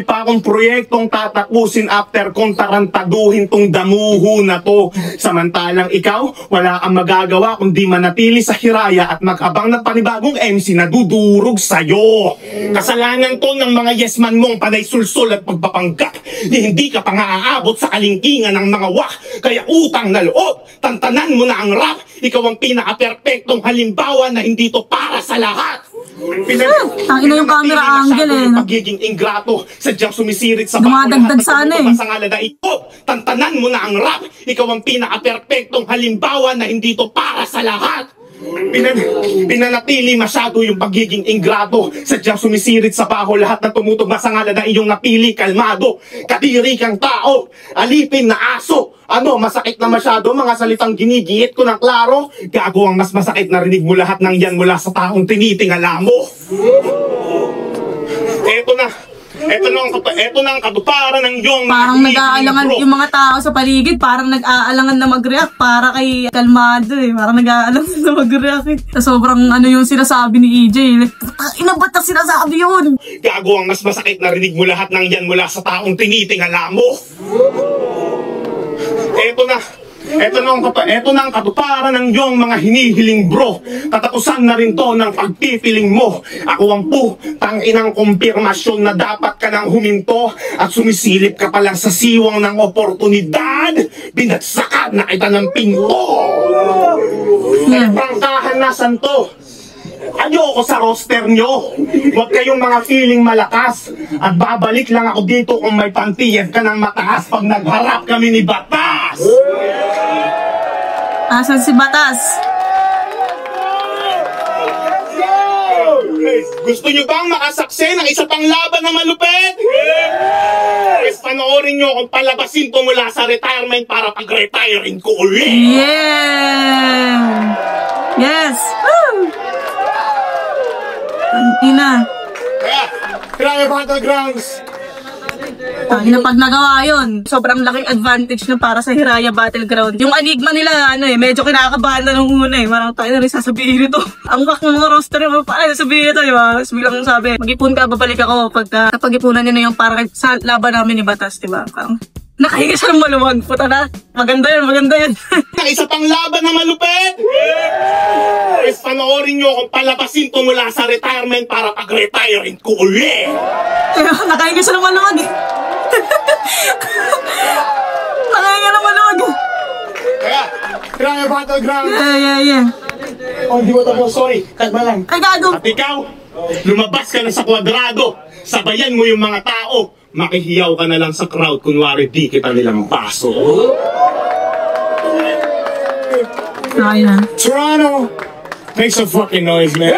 pa akong proyektong tatapusin after kong tarantaduhin tong damuho na to. Samantalang ikaw, wala kang magagawa kundi manatili sa hiraya at maghabang ng panibagong MC na dudurog sa'yo. Kasalanan to ng mga yesman mong panay sulsol at pagpapanggap. Hindi ka pa nga aabot sa kalingkingan ng mga wak. Kaya utang na loob, tantanan mo na ang rap. Ikaw ang pinaka-perfectong halimbawa na hindi to para sa lahat. Tangina yung camera angle eh. Pagiging ingrato, sadyang sumisirit sa dumadagdag sa ano eh. Sa ngalan na ito, tantanan mo na ang rap. Ikaw ang pinaka-perfectong halimbawa na hindi to para sa lahat. Pinanatili masyado yung pagiging ingrato. Sadyang sumisirit sa baho lahat na tumutugma sa ngalan na iyong napili. Kalmado, kadiri kang tao, alipin na aso. Ano, masakit na masyado mga salitang ginigihit ko ng klaro. Gago ang mas masakit na rinig mo lahat ng yan mula sa taong tinitingala mo. Eto na ang katuparan ng iyong parang nag-aalangan yung mga tao sa paligid, parang nag-aalangan na mag-react para kay Kalmado eh. Parang nag-aalangan na mag-react eh. Sobrang yung sinasabi ni EJ. Ina ba't na sinasabi yun? Gago ang mas masakit na rinig mo lahat ng yan mula sa taong tinitingala mo. Eto na ang katuparan ng iyong mga hinihiling bro. Tatapusan na rin to ng pagpipiling mo. Ako ang tanginang kumpirmasyon na dapat ka nang huminto at sumisilip ka pa lang sa siwang ng oportunidad. Binagsakan na kita ng pinto. Prangkahan nasan to? Ayoko sa roster nyo. Huwag kayong mga feeling malakas. At babalik lang ako dito kung may pantiyad ka ng mataas pag nagharap kami ni Batas. Asan si Batas? Gusto nyo bang makasaksi ng isa pang laban na malupit? Yes! Panoorin nyo kung palabasin ko mula sa retirement para pag-retiring ko ulit. Yeah! Yes! Woo! Ina. Grabe Battlegrounds! Pag nagawa yun, sobrang laking advantage na para sa Hiraya Battleground. Yung Enigma nila, medyo kinakabahan na nung una Parang tayo na rin sasabihin ito. Ang wak ng mga roster yung paano sasabihin ito, diba? Tapos bilang sabi, mag-ipon ka, babalik ako pag ipunan nyo na yung parang sa laban namin ni Batas, diba? Parang, nakahiga siya ng maluwag. Puta na. Maganda yan. Isa pang laban na malupit! Yes! Panoorin nyo kung palabasin ko mula sa retirement para pag-retirein ko uli! Nakahiga siya ng maluwag Nakahiga ng maluwag Kaya, Hiraya Battleground. Yeah. Oh, di mo tapos, sorry. Kalma lang. Ay, gago. At ikaw, lumabas ka na sa kwadrado. Sabayan mo yung mga tao. Makihiyaw ka na lang sa crowd. Kunwari, di kita nilang paso. Okay na. Toronto, make some fucking noise, man.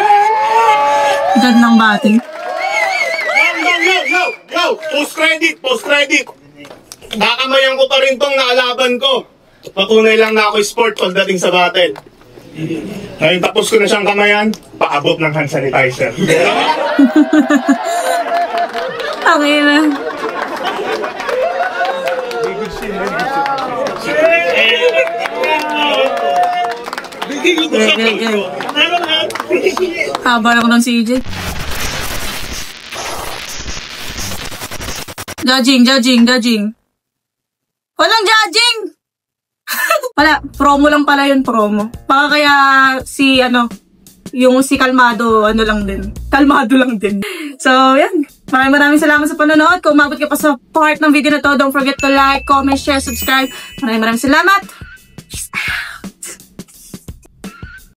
Gad ng bati. Yo! Post credit! Nakamayan ko pa rin tong nakalaban ko. Patunay lang na ako sport pagdating sa battle. Ngayon tapos ko na siyang kamayan, paabot ng hand sanitizer. Okay na. Haba ako ng CJ. Judging. Walang judging! Wala, promo lang pala yun, promo. Baka kaya yung si Kalmado, Kalmado lang din. So, yan. Maraming salamat sa panonood. Kung umabot ka pa sa part ng video na to, don't forget to like, comment, share, subscribe. Maraming salamat. Peace out.